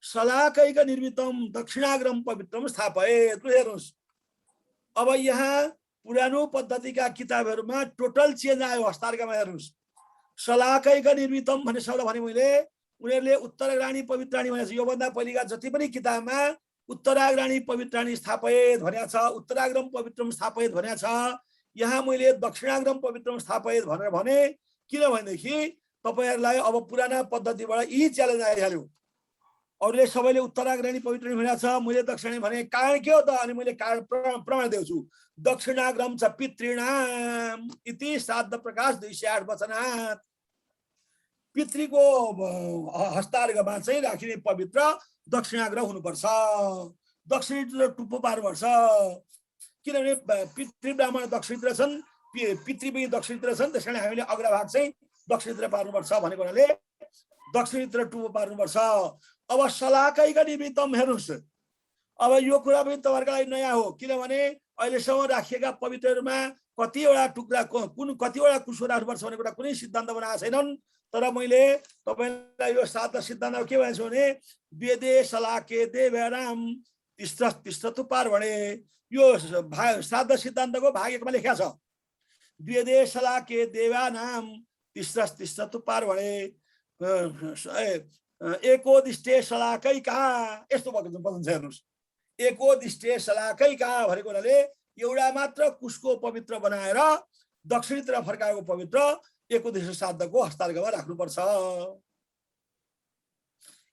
शलाकैक निर्मितम दक्षिणाग्रम पवित्रम स्थापयेत्। हेर्नुहोस्, अब यहाँ पुरानो पद्धतिका किताबहरूमा टोटल चेन्ज आयो हस्तार्घमा। हेर्नुहोस्, शलाकैक निर्मितम भन्ने शब्द भने मैले उनीहरूले उत्तराग्राणी पवित्राणी भनेको छ। योभन्दा पहिलेका जति पनि किताबमा उत्तराग्राणी पवित्राणी स्थापयेत् भनेको छ, उत्तराग्रम पवित्रम स्थापयेत् भनेको छ। यहाँ मैले दक्षिणाग्रम पवित्रम स्थापयेत् भनेर भने किनभनेदेखि तपाईँहरूलाई अब पुराना पद्धतिबाट यही च्यालेन्ज आइहाल्यो। अरूले सबैले उत्तराग्रणी पवित्राणी भनेको छ, मैले दक्षिणाग्रम भने कारण के हो त? अनि मैले कारण प्रमाण दिउँछु। दक्षिणाग्रम च पितृणाम इति श्राद्ध प्रकाश 208 वचनात्। पितृको हस्तार्घमा चाहिँ राखिने पवित्र दक्षिणाग्र हुनुपर्छ। दक्षिणतिर टुप्पो पार्नुपर्छ, किनभने पितृ ब्राह्मण दक्षिणतिर छन्, पितृ पनि दक्षिणतिर छन्। त्यस कारण हामीले अग्रभाग चाहिँ दक्षिणतिर पार्नुपर्छ भनेको हुनाले दक्षिणतिर टुप्पो पार्नुपर्छ। अब शलाकैक निमित्तम। हेर्नुहोस्, अब यो कुरा पनि तपाईँहरूको लागि नयाँ हो, किनभने अहिलेसम्म राखिएका पवित्रहरूमा कतिवटा टुक्रा कतिवटा कुसो राख्नुपर्छ भन्ने कुरा कुनै सिद्धान्त बनाएको छैनन्। तर मैले तपाईँलाई यो श्राद्ध सिद्धान्त के भनेको छु भने वेदे शलाके देव्यानाम तिस्रतु पार्वणे। यो श्राद्ध सिद्धान्तको भाग 1 मा लेखिएको छ। वेदे शलाके देव्यानाम तिस्रतु पार्वणे एकोदिष्टे शलाकैका। यस्तो वचन छ। हेर्नुहोस्, एकोदिष्टे शलाकैका भनेको हुनाले एउटा मात्र कुशको पवित्र बनाएर दक्षिणतिर फर्काएको पवित्र एकोदश श्राद्धको हस्तार्घमा राख्नुपर्छ।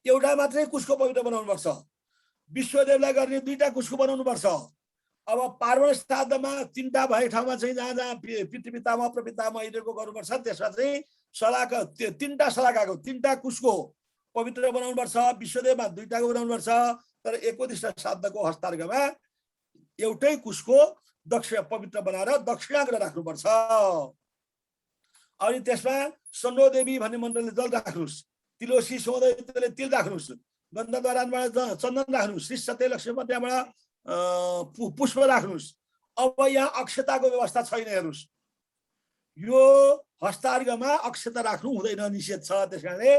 एउटा मात्रै कुशको पवित्र बनाउनुपर्छ। विश्वदेवलाई गर्ने 2टा कुशको बनाउनुपर्छ। अब पार्वण श्राद्धमा 3टा भएको ठाउँमा चाहिँ जहाँ जहाँ पितृपितामह प्रपितामह यिनीहरूको गर्नुपर्छ त्यसमा चाहिँ शलाका 3टा शलाकाको 3टा कुशको पवित्र बनाउनुपर्छ। विश्वदेवमा 2टाको बनाउनुपर्छ। तर एकोदश श्राद्धको हस्तार्घमा एउटै कुशको पवित्र बनाएर दक्षिणाग्र राख्नुपर्छ। अनि त्यसमा सन्नो देवी भन्ने मन्त्रले जल राख्नुहोस्, तिलोसी सौदले तिल राख्नुहोस्, गन्धद्वाराबाट चन्दन राख्नुहोस्, श्री सत्य लक्ष्मी त्यहाँबाट पुष्प राख्नुहोस्। अब यहाँ अक्षताको व्यवस्था छैन। हेर्नुहोस्, यो हस्तार्घमा अक्षता राख्नु हुँदैन, निषेध छ। त्यस कारणले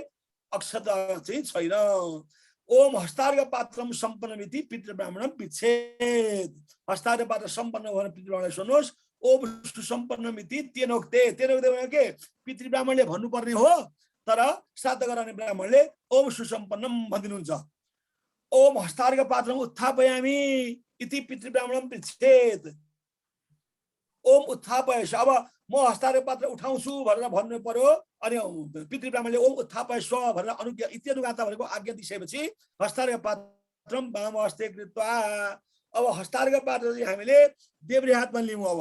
अक्षता चाहिँ छैन। ओम हस्तार्घ पात्रम सम्पन्नमिति पितृब्राह्मणं पृच्छेत्। हस्तार्घ पात्र सम्पन्न भएर पितृब्राह्मणलाई सोध्नुहोस्। ओम सुसम्पन्नमिति तेनोक्ते। तेनोक्ते भनेको के? पितृब्राह्मणले भन्नुपर्ने हो, तर श्राद्ध गराउने ब्राह्मणले ओम सुसम्पन्नम भनिदिनुहुन्छ। ओम हस्तार्घ पात्रम उत्थापयामि इति पितृब्राह्मणं पृच्छेत्। ओम उत्थापयश। अब म हस्तार्घ पात्र उठाउँछु भनेर भन्नु पर्यो। अनि पितृब्राह्मणले ओम उत्थापयस्व भनेर अनुज्ञा इत्यनुगाता भनेको आज्ञा दिइसकेपछि हस्तार्घ पात्रम वाम हस्ते कृत्वा। अब हस्तार्घ पात्र चाहिँ हामीले देब्रे हातमा लियौँ। अब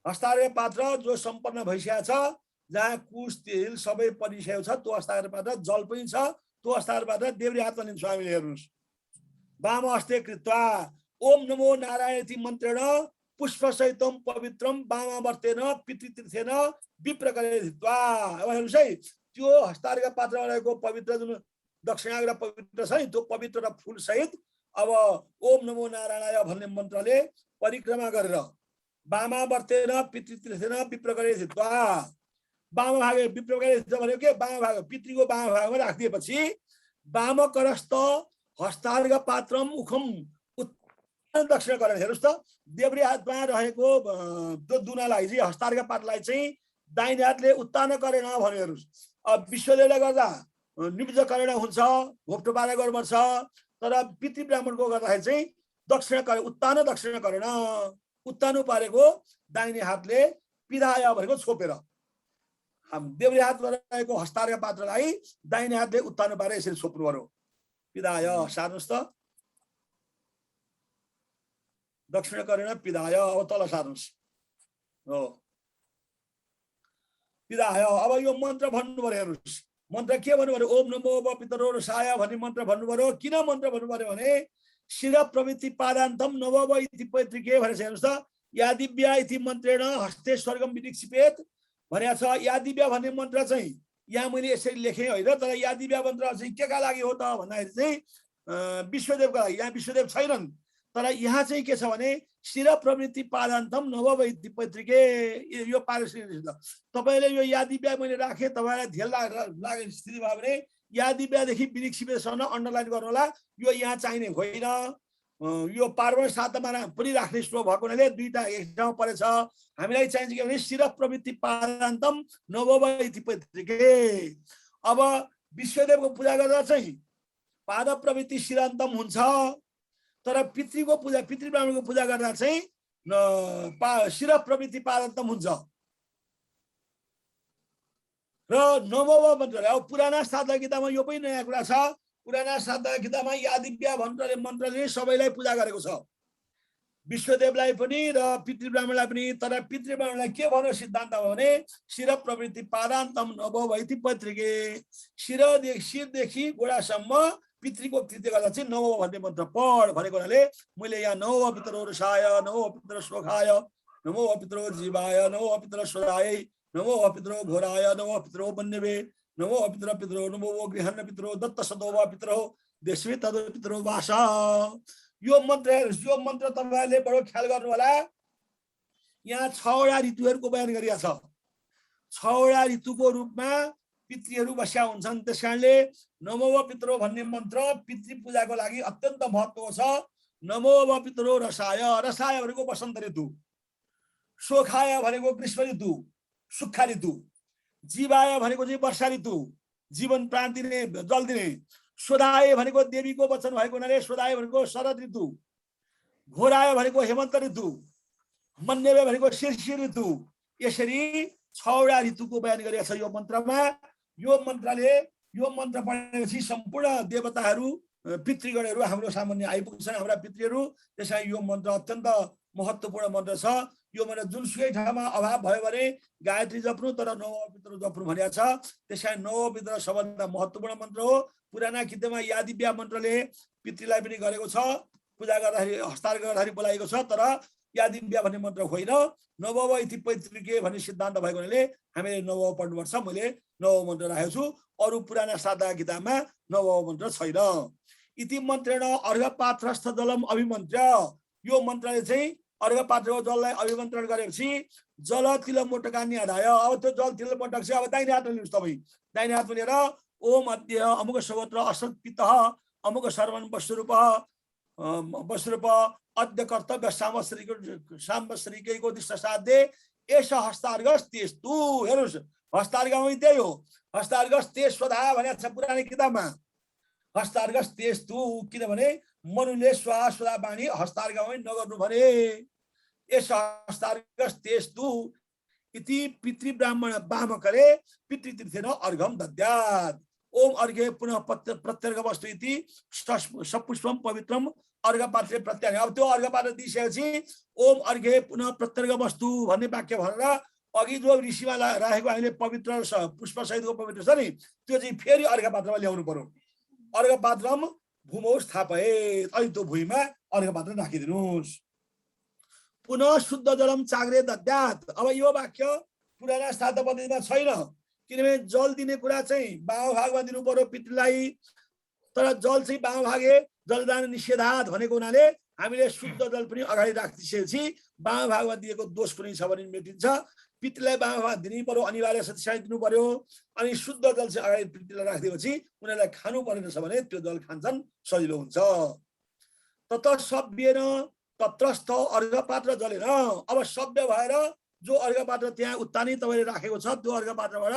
हस्तार्घ पात्र जो सम्पन्न भइसकेको छ, जहाँ कुश तेल सबै परिसकेको छ, त्यो हस्तार्घ पात्र जल पनि छ, त्यो हस्तार्घ पात्र देब्रे हातमा लिन्छौँ हामीले। हेर्नुहोस्, वाम हस्ते कृत्वा ओम नमो नारायण इति मन्त्रेण पुष्पसहितम पवित्रम वामावर्तेन पितृतीर्थेन विप्रकरे धित्वा। अब हेर्नुस् है, त्यो हस्तार्घ्य पात्रमा रहेको पवित्र जुन दक्षिणाग्र पवित्र छ नि, त्यो पवित्र र फूल सहित अब ओम नमो नारायणाय भन्ने मन्त्रले परिक्रमा गरेर वामावर्तेन पितृतीर्थेन विप्रकरे धित्वा। वाम भागे विप्रकरे धित्वा भनेको के, वाम भाग पितृको वाम भागमा राखिदिएपछि वामकरस्थ हस्तार्घ्य पात्रम मुखम दक्षिण गरेर। हेर्नुस् त, देब्रे हातमा रहेको त्यो दुनालाई चाहिँ हस्तार्घ्य पात्रलाई चाहिँ दाहिने हातले उत्तान करेन भने हेर्नुस्। अब विश्वदेवले गर्दा निब्ज करेन हुन्छ, घोप्टो पारा गर्नुपर्छ, तर पितृ ब्राह्मणको गर्दाखेरि चाहिँ दक्षिण करे, उत्तान दक्षिण करेन। उत्तानो पारेको दाहिने हातले पिधाय भनेको छोपेर, देब्रे हातमा रहेको हस्तार्घ्य पात्रलाई दाहिने हातले उत्तानो पारेर यसरी छोप्नु पर्यो। पिधाय सार्नुस् त, दक्षिण करेन पिधाय। अब तल सार्नुस् हो, पिधाय। अब यो मन्त्र भन्नु पर्यो। हेर्नुस् मन्त्र के भन्नु पर्यो, ओम नमो पितरो रसाय भन्ने मन्त्र भन्नु पर्यो। किन मन्त्र भन्नु पर्यो भने शिर प्रवृत्ति पादान्तम नवव इति पैतृके भनेर। हेर्नुस् त, यादिव्या इति मन्त्रेण हस्ते स्वर्गम विनिक्षिपेत भनेको छ। यादिव्या भन्ने मन्त्र चाहिँ यहाँ मैले यसरी लेखेँ होइन, तर यादिव्या मन्त्र चाहिँ के का लागि हो त भन्दाखेरि चाहिँ विश्वदेवका लागि। यहाँ विश्वदेव छैनन्, तर यहाँ चाहिँ के छ भने शिर प्रवृत्ति पादान्तम नवव इति पैतृके, यो पारिश्रित। तपाईँले यो यादिव्या मैले राखेँ, तपाईँलाई धेर लागेको स्थिति भयो भने यादिव्यादेखि विनिक्षिपेतसम्म अन्डरलाइन गर्नु होला। यो यहाँ चाहिने होइन। यो पार्वण सातमा पनि राख्ने श्लोक भएको हुनाले दुईटा एक ठाउँ परेछ। हामीलाई चाहिन्छ के भने शिर प्रवृत्ति पादान्तम नवव इति पैतृके। अब विश्वदेवको पूजा गर्दा चाहिँ पाद प्रवृत्ति शिरान्तम हुन्छ, तर पितृको पूजा, पितृ ब्राह्मणको पूजा गर्दा चाहिँ शिर प्रवृत्ति पादान्तम हुन्छ। र नवव मन्त्र, अब पुराना साधना गीतामा यो पनि नयाँ कुरा छ। पुराना साधना गीतामा यादिव्या मन्त्रले सबैलाई पूजा गरेको छ, विश्वदेवलाई पनि र पितृ ब्राह्मणलाई पनि। तर पितृ ब्राह्मणलाई के भन्यो सिद्धान्त हो भने शिर प्रवृत्ति पादान्तम नवव इति पैतृके। शिरदेखि गोडासम्म पितृको कृत्य गर्दा चाहिँ नवव भन्ने मन्त्र पढ भनेको हुनाले मैले यहाँ नवव पितरो रसाय, नवव पितरो श्लोकाय, नमो पितरो जीवाय, नमो पितरो स्वराय, नमो पितरो घोराय, नमो पितरो वन्यवे, नमो पितरो पितरो, नमो गृहन्न पितरो, दत्त सदोवा पितरो, देशवे तदो पितरो वास। यो मन्त्र तपाईहरुले बडो ख्याल गर्नु होला। यहाँ 6 वटा ऋतुहरूको बयान गरिएको छ। 6 वटा ऋतुको रूपमा पितृहरू बस्या हुन्छन्। त्यसकारणले नमो पितरो भन्ने मन्त्र पितृ पूजाको लागि अत्यन्त महत्त्व छ। नमो पितरो रसाय, रसाय भनेको वसन्त ऋतु, शोखाय भनेको ग्रीष्म ऋतु सुक्खा ऋतु, जीवाय भनेको चाहिँ वर्षा ऋतु जीवन प्राण दिने जल दिने, स्वदाय भनेको देवीको वचन भएको हुनाले स्वदाय भनेको शरद ऋतु, घोराय भनेको हेमन्त ऋतु, मन्यवे भनेको शीर्षि ऋतु। यसरी 6 वटा ऋतुको बयान गरिएको छ यो मन्त्रमा। यो मन्त्र पढेपछि सम्पूर्ण देवताहरू पितृगणहरू हाम्रो सामान्य आइपुग्छन्, हाम्रा पितृहरू। त्यसैले यो मन्त्र अत्यन्त महत्त्वपूर्ण मन्त्र छ। यो मन्त्र जुनसुकै ठाउँमा अभाव भयो भने गायत्री जप्नु, तर नवव पितरो जप्नु भनेको छ। त्यसैले नवव पितरो सबभन्दा महत्त्वपूर्ण मन्त्र हो। पुराना गीतमा यादिव्या मन्त्रले पितृलाई पनि गरेको छ, पूजा गर्दाखेरि हस्तार गर्दाखेरि बोलाएको छ, तर यादिव्या भन्ने मन्त्र होइन। नवव इति पैतृके भन्ने सिद्धान्त भएको हुनाले हामीले नवव पढ्नुपर्छ। मैले नवव मन्त्र राखेको छु। अरू पुराना सादा गीतामा नवव मन्त्र छैन। इति मन्त्रेण अर्घपात्रस्थ जलम अभिमन्त्र्य। यो मन्त्रले चाहिँ अर्घपात्रको जललाई अभिमन्त्रण गरेपछि जल तिलमोटका निधाय। अब त्यो जल तिलमोटक चाहिँ अब दाहिने हातमा लिनुहोस्। तपाईँ दाहिने हातमा लिएर ओम अद्य अमुक सवत्र असत् पितः अमुक सर्वन् वस्रूप अद्य कर्तव्य साम्बश्रीकैको दिष्ट साध्य एष हस्तार्घस्तेस्तु। हेर्नुहोस् हस्तार्घमै त्यही हो। हस्तार्घस्ते स्वधा भनेको छ पुरानो किताबमा। हस्तार्घस्तेस्तु किनभने मनुले स्वाहा स्वधा बाणी हस्तार्घमै नगर्नु भने। एष हस्तार्घस्तेस्तु इति पितृ ब्राह्मण वामकरे पितृतीर्थेन अर्घम दद्यात्। ओम अर्घे पुनः प्रत्यर्घ वस्तु इति सपुष्पम पवित्रम अर्घपात्रे प्रत्यानि। अब त्यो अर्घपात्र दिइसकेपछि ओम अर्घे पुनः प्रत्यर्घ वस्तु भन्ने वाक्य भनेर अघि जो ऋषिमा राखेको हामीले पवित्र पुष्प सहितको पवित्र छ नि, त्यो चाहिँ फेरि अर्घपात्रमा ल्याउनु पर्यो। अर्घपात्रम भूमौ स्थापयेत्। अहिले त्यो भुइँमा अर्घपात्र राखिदिनुहोस्। पुनः शुद्ध जलम चाग्रे दद्यात। अब यो वाक्य पुराना श्राद्ध पद्धतिमा छैन, किनभने जल दिने कुरा चाहिँ बामा भागमा दिनु पर्यो पितृलाई, तर जल चाहिँ बामा भागे जलदान निषेधात भनेको हुनाले हामीले शुद्ध जल पनि अगाडि राखिसकेपछि बामा भागमा दिएको दोष पनि छ भने मेटिन्छ। पितृलाई बामा भाग दिनै पर्यो, अनिवार्य सत्य दिनु पर्यो। अनि शुद्ध जल चाहिँ अगाडि पितृलाई राखिदिएपछि उनीहरूलाई खानु परेन छ भने त्यो जल खान्छन्, सजिलो हुन्छ। तत सभ्येन तत्रस्थ अर्घपात्र जलेन। अब सभ्य भएर जो अर्घपात्र त्यहाँ उत्तानी तपाईँले राखेको छ त्यो अर्घपात्रबाट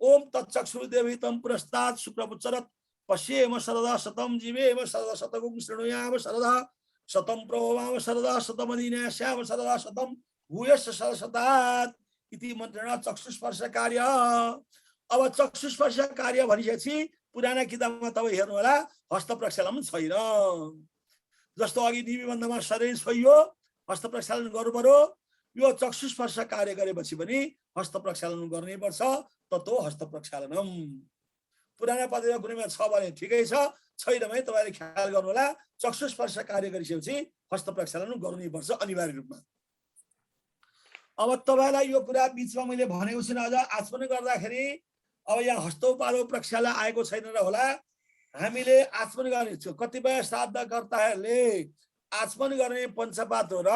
ओम तत्चक्षुर्देवी तम पुरस्तात् शुक्रपुच्छरत पश्येम शरदा शतम जीवेम शरदा शतकुं शृणुयाम शरदा शतम प्रभवाम शरदा शतमदीनाश्याम शरदा शतम भूयश्च शरशतात् इति मन्त्रेण चक्षुस्पर्श कार्य। अब चक्षुस्पर्श कार्य भनिसकेपछि पुराना किताबमा तपाईँ हेर्नु होला हस्त प्रक्षालन छैन। जस्तो अघि निबन्धमा शरीर छोइयो हस्त प्रक्षालन गर्नु पर्यो, यो चक्षुस्पर्श कार्य गरेपछि पनि हस्त प्रक्षालन गर्नै पर्छ। ततो हस्त प्रक्षालनम। पुराना पद्धतिमा कुनैमा छ भने ठिकै छ, छैन भने तपाईँले ख्याल गर्नु होला चक्षुस्पर्श कार्य गरिसकेपछि हस्त प्रक्षालन गर्नै पर्छ अनिवार्य रूपमा। अब तपाईँलाई यो कुरा बिचमा मैले भनेको छु अझ आचमन गर्दाखेरि अब यहाँ हस्तौपालो प्रक्षालन आएको छैन र होला। हामीले आचमन गर्ने कतिपय श्राद्धकर्ताहरूले आचमन गर्ने पञ्चपात्र र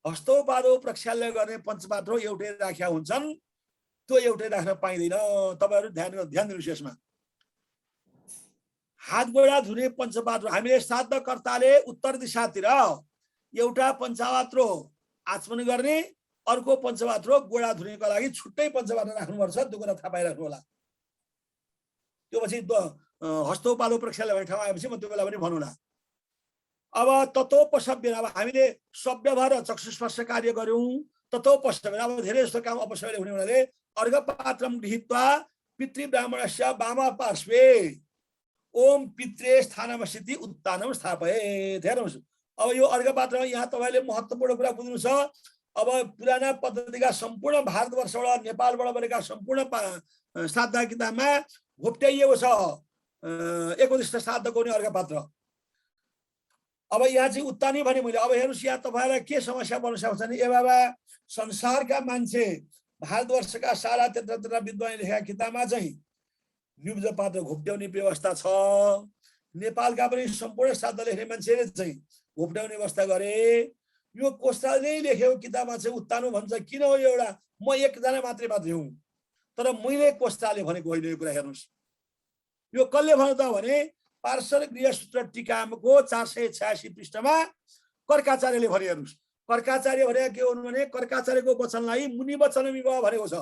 हस्तौपालो प्रक्षाल्य गर्ने पञ्चपात्र एउटै राख्या हुन्छन्, त्यो एउटै राख्न पाइँदैन। तपाईँहरू ध्यान दिनुहोस् यसमा। हात गोडा धुने पञ्चपात्र हामीले श्राद्धकर्ताले उत्तर दिशातिर एउटा पञ्चपात्र आचमन गर्ने, अर्को पञ्चपात्र गोडा धुनेको लागि छुट्टै पञ्चपात्र राख्नुपर्छ। त्यो कुरा थाहा पाइराख्नु होला। त्यो पछि हस्तौपालो प्रक्षाल्य भन्ने ठाउँ आएपछि म त्यो बेला पनि भनौँला। अब ततोपसभ्य, अब हामीले सभ्य भएर चक्षुस्पर्श कार्य गर्यौं, ततोपसभ्य अब धेरै जस्तो काम अपसभ्यले हुने हुनाले अर्घपात्रम गृहीत्वा पितृब्राह्मणस्य वाम पार्श्वे ओम पित्रे स्थानमस्थिति उत्तानम स्थापयेत्। हेर्नुहोस् अब यो अर्घपात्रमा यहाँ तपाईँले महत्त्वपूर्ण कुरा बुझ्नु छ। अब पुराना पद्धतिका सम्पूर्ण भारतवर्षबाट नेपालबाट बनेका सम्पूर्ण श्राद्ध किताबमा घोप्ट्याइएको छ एकोदिष्ट श्राद्धको हुने अर्घपात्र। अब यहाँ चाहिँ उत्तानी भने मैले। अब हेर्नुहोस् यहाँ तपाईँलाई के समस्या पर्न सक्छ भने ए बाबा संसारका मान्छे भारतवर्षका सारा 73 विद्वानले लेखेका किताबमा चाहिँ निब्ज पात्र घोप्ट्याउने व्यवस्था छ। नेपालका पनि सम्पूर्ण श्राद्ध लेख्ने मान्छेले चाहिँ घोप्ट्याउने व्यवस्था गरे। यो कोस्टाले लेखेको किताबमा चाहिँ उत्तानो भन्छ। किन हो एउटा म एकजना मात्रै हुँ, तर मैले कोस्टाले भनेको होइन यो कुरा। हेर्नुहोस् यो कसले भन्यो त भने पार्श्व गृहसूत्र टीकाको 486 पृष्ठमा कर्काचार्यले भने। हेर्नुहोस् कर्काचार्य भनेको के हुनु भने कर्काचार्यको वचनलाई मुनि वचन विवाह भनेको छ।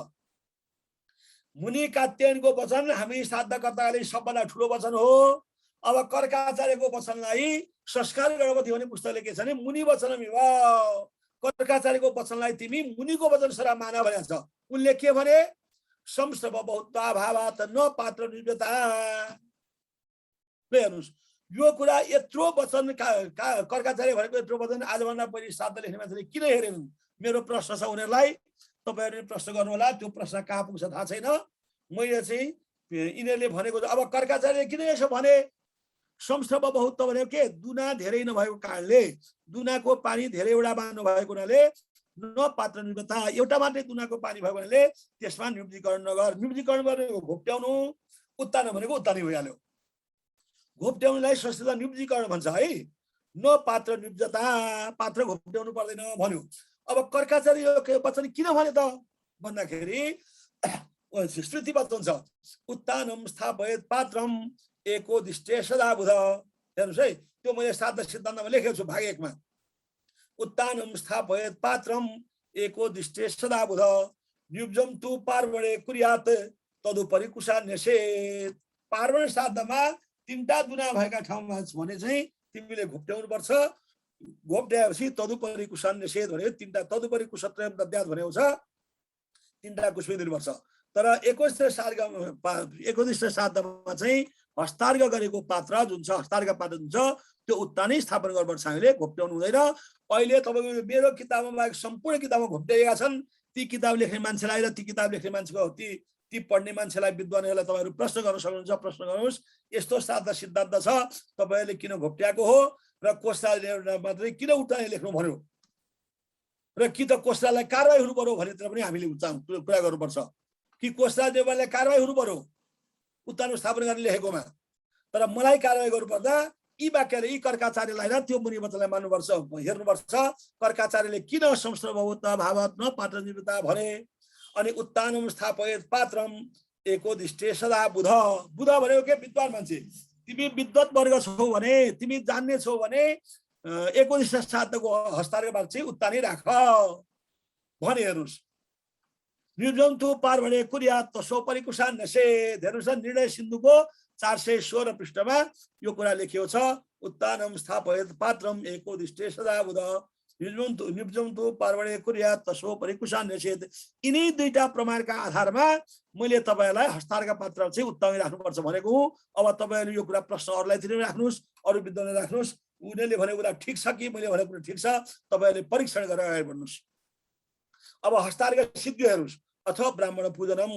मुनि कात्यायनको वचन हामी श्राद्धकर्ताले सबभन्दा ठुलो वचन हो। अब कर्काचार्यको वचनलाई संस्कार गणपति भन्ने पुस्तकले के छ भने मुनि वचन विवाह, कर्काचार्यको वचनलाई तिमी मुनिको वचन सरा मान भनेको छ। उनले के भने संस्रव बहुत्वाभावात् न पात्र निर्भता। हेर्नुहोस् यो कुरा यत्रो वचन कर्काचार्य भनेको यत्रो वचन आजभन्दा पहिले श्राद्ध लेख्ने मान्छेले किन हेरेनन्? मेरो प्रश्न छ उनीहरूलाई, तपाईँहरूले प्रश्न गर्नु होला। त्यो प्रश्न कहाँ पुग्छ थाहा छैन। मैले चाहिँ यिनीहरूले भनेको अब कर्काचार्यले किन यसो भने संस्रव बहुत्व भनेको के दुना धेरै नभएको कारणले दुनाको पानी धेरैवटा बाँध्नु भएको हुनाले न पात्र निर्भता, एउटा मात्रै दुनाको पानी भएको हुनाले त्यसमा नियुक्तिकरण नगर। नियुक्तिकरण भनेको घोप्ट्याउनु, उत्तान भनेको उत्तानी भइहाल्यो। घोप्ट्याउनुलाई संस्कृतमा नियुक्तिकरण भन्छ है। न पात्र नियुक्तता, पात्र घोप्ट्याउनु पर्दैन भन्यो। अब कर्काचार्य यो वचन किन भने त भन्दाखेरि श्रुति वचन छ उत्तानम स्थापयेत् पात्रम एकोदिष्टे सदा बुध। हेर्नुहोस् है त्यो मैले श्राद्ध सिद्धान्तमा लेखेको छु भाग 1 मा। उत्तानम स्थापयेत् पात्रम एकोदिष्टे सदा बुध नियुब्जम तु पार्वणे कुर्यात् तदुपरि कुशान्यसेत्। पार्वण श्राद्धमा 3टा दुना भएका ठाउँमा भने चाहिँ तिमीले घोप्ट्याउनु पर्छ। घोप्ट्याएपछि तदुपरि कुशान्यसेत् भने 3टा तदुपरि कुशत्रयम दद्यात् भनेको छ। 3टा कुश दिनुपर्छ। तर एकोदिष्ट श्राद्धमा चाहिँ हस्तार्घ गरेको पात्र जुन छ, हस्तार्घ पात्र जुन छ त्यो उत्तानै स्थापना गर्नुपर्छ। हामीले घोप्ट्याउनु हुँदैन। अहिले तपाईँको मेरो किताबमा बाहेक सम्पूर्ण किताबमा घोप्ट्याएका छन्। ती किताब लेख्ने मान्छेलाई र ती किताब लेख्ने मान्छेको ती पढ्ने मान्छेलाई विद्वानहरूलाई तपाईँहरू प्रश्न गर्न सक्नुहुन्छ। प्रश्न गर्नुहोस् यस्तो श्राद्ध सिद्धान्त छ, तपाईँहरूले किन घोप्ट्याएको हो र कोस्टाले मात्रै किन उत्तानी लेख्नु भन्यो। र कि त कोषराजलाई कारबाही हुनु पर्यो भनेर पनि हामीले कुरा गर्नुपर्छ कि कोषराज देवाललाई कारबाही हुनु पर्यो उत्तानो स्थापना गरेर लेखेकोमा। तर मलाई कारबाही गर्नुपर्दा यी वाक्यले यी कर्काचार्यलाई र त्यो मुनि वचनलाई मान्नुपर्छ, हेर्नुपर्छ कर्काचार्यले किन संस्कृत भवता भावात्म पात्र निवृत्ता भने। अनि उत्तानम स्थापयत पात्रम एकोदिष्टे सदा बुध। बुध भनेको के? विद्वान मान्छे। तिमी विद्वत वर्ग छौ भने, तिमी जान्ने छौ भने एकोदिष्ट श्राद्धको हस्तार्घबाट चाहिँ उत्तानै राख भने। हेर्नुहोस्, निर्जन्तु पार्वणे कुर्यात तसो परिकुशान नसेद। हेर्नुहोस् निर्णय सिन्धुको 416 पृष्ठमा यो कुरा लेखिएको छ। उत्तानम स्थापयत पात्रम एकोदिष्टे सदा बुध निर्जन्तु पार्वणे कुर्यात तसो परिकुशान नसेद। यिनै दुईटा प्रमाणका आधारमा मैले तपाईहरुलाई हस्तार्घ पात्र चाहिँ उत्तमै राख्नुपर्छ भनेको हुँ। अब तपाईहरु यो कुरा प्रश्न अरूलाईतिर राख्नुस्, अरू विद्वानले राख्नुस्, उनीहरूले भनेको कुरा ठिक छ कि मैले भनेको कुरा ठिक छ, तपाईहरुले परीक्षण गरेर अगाडि बढ्नुस्। अब हस्तार्घ सिद्धि हेर्नुस्। अथवा ब्राह्मण पूजनम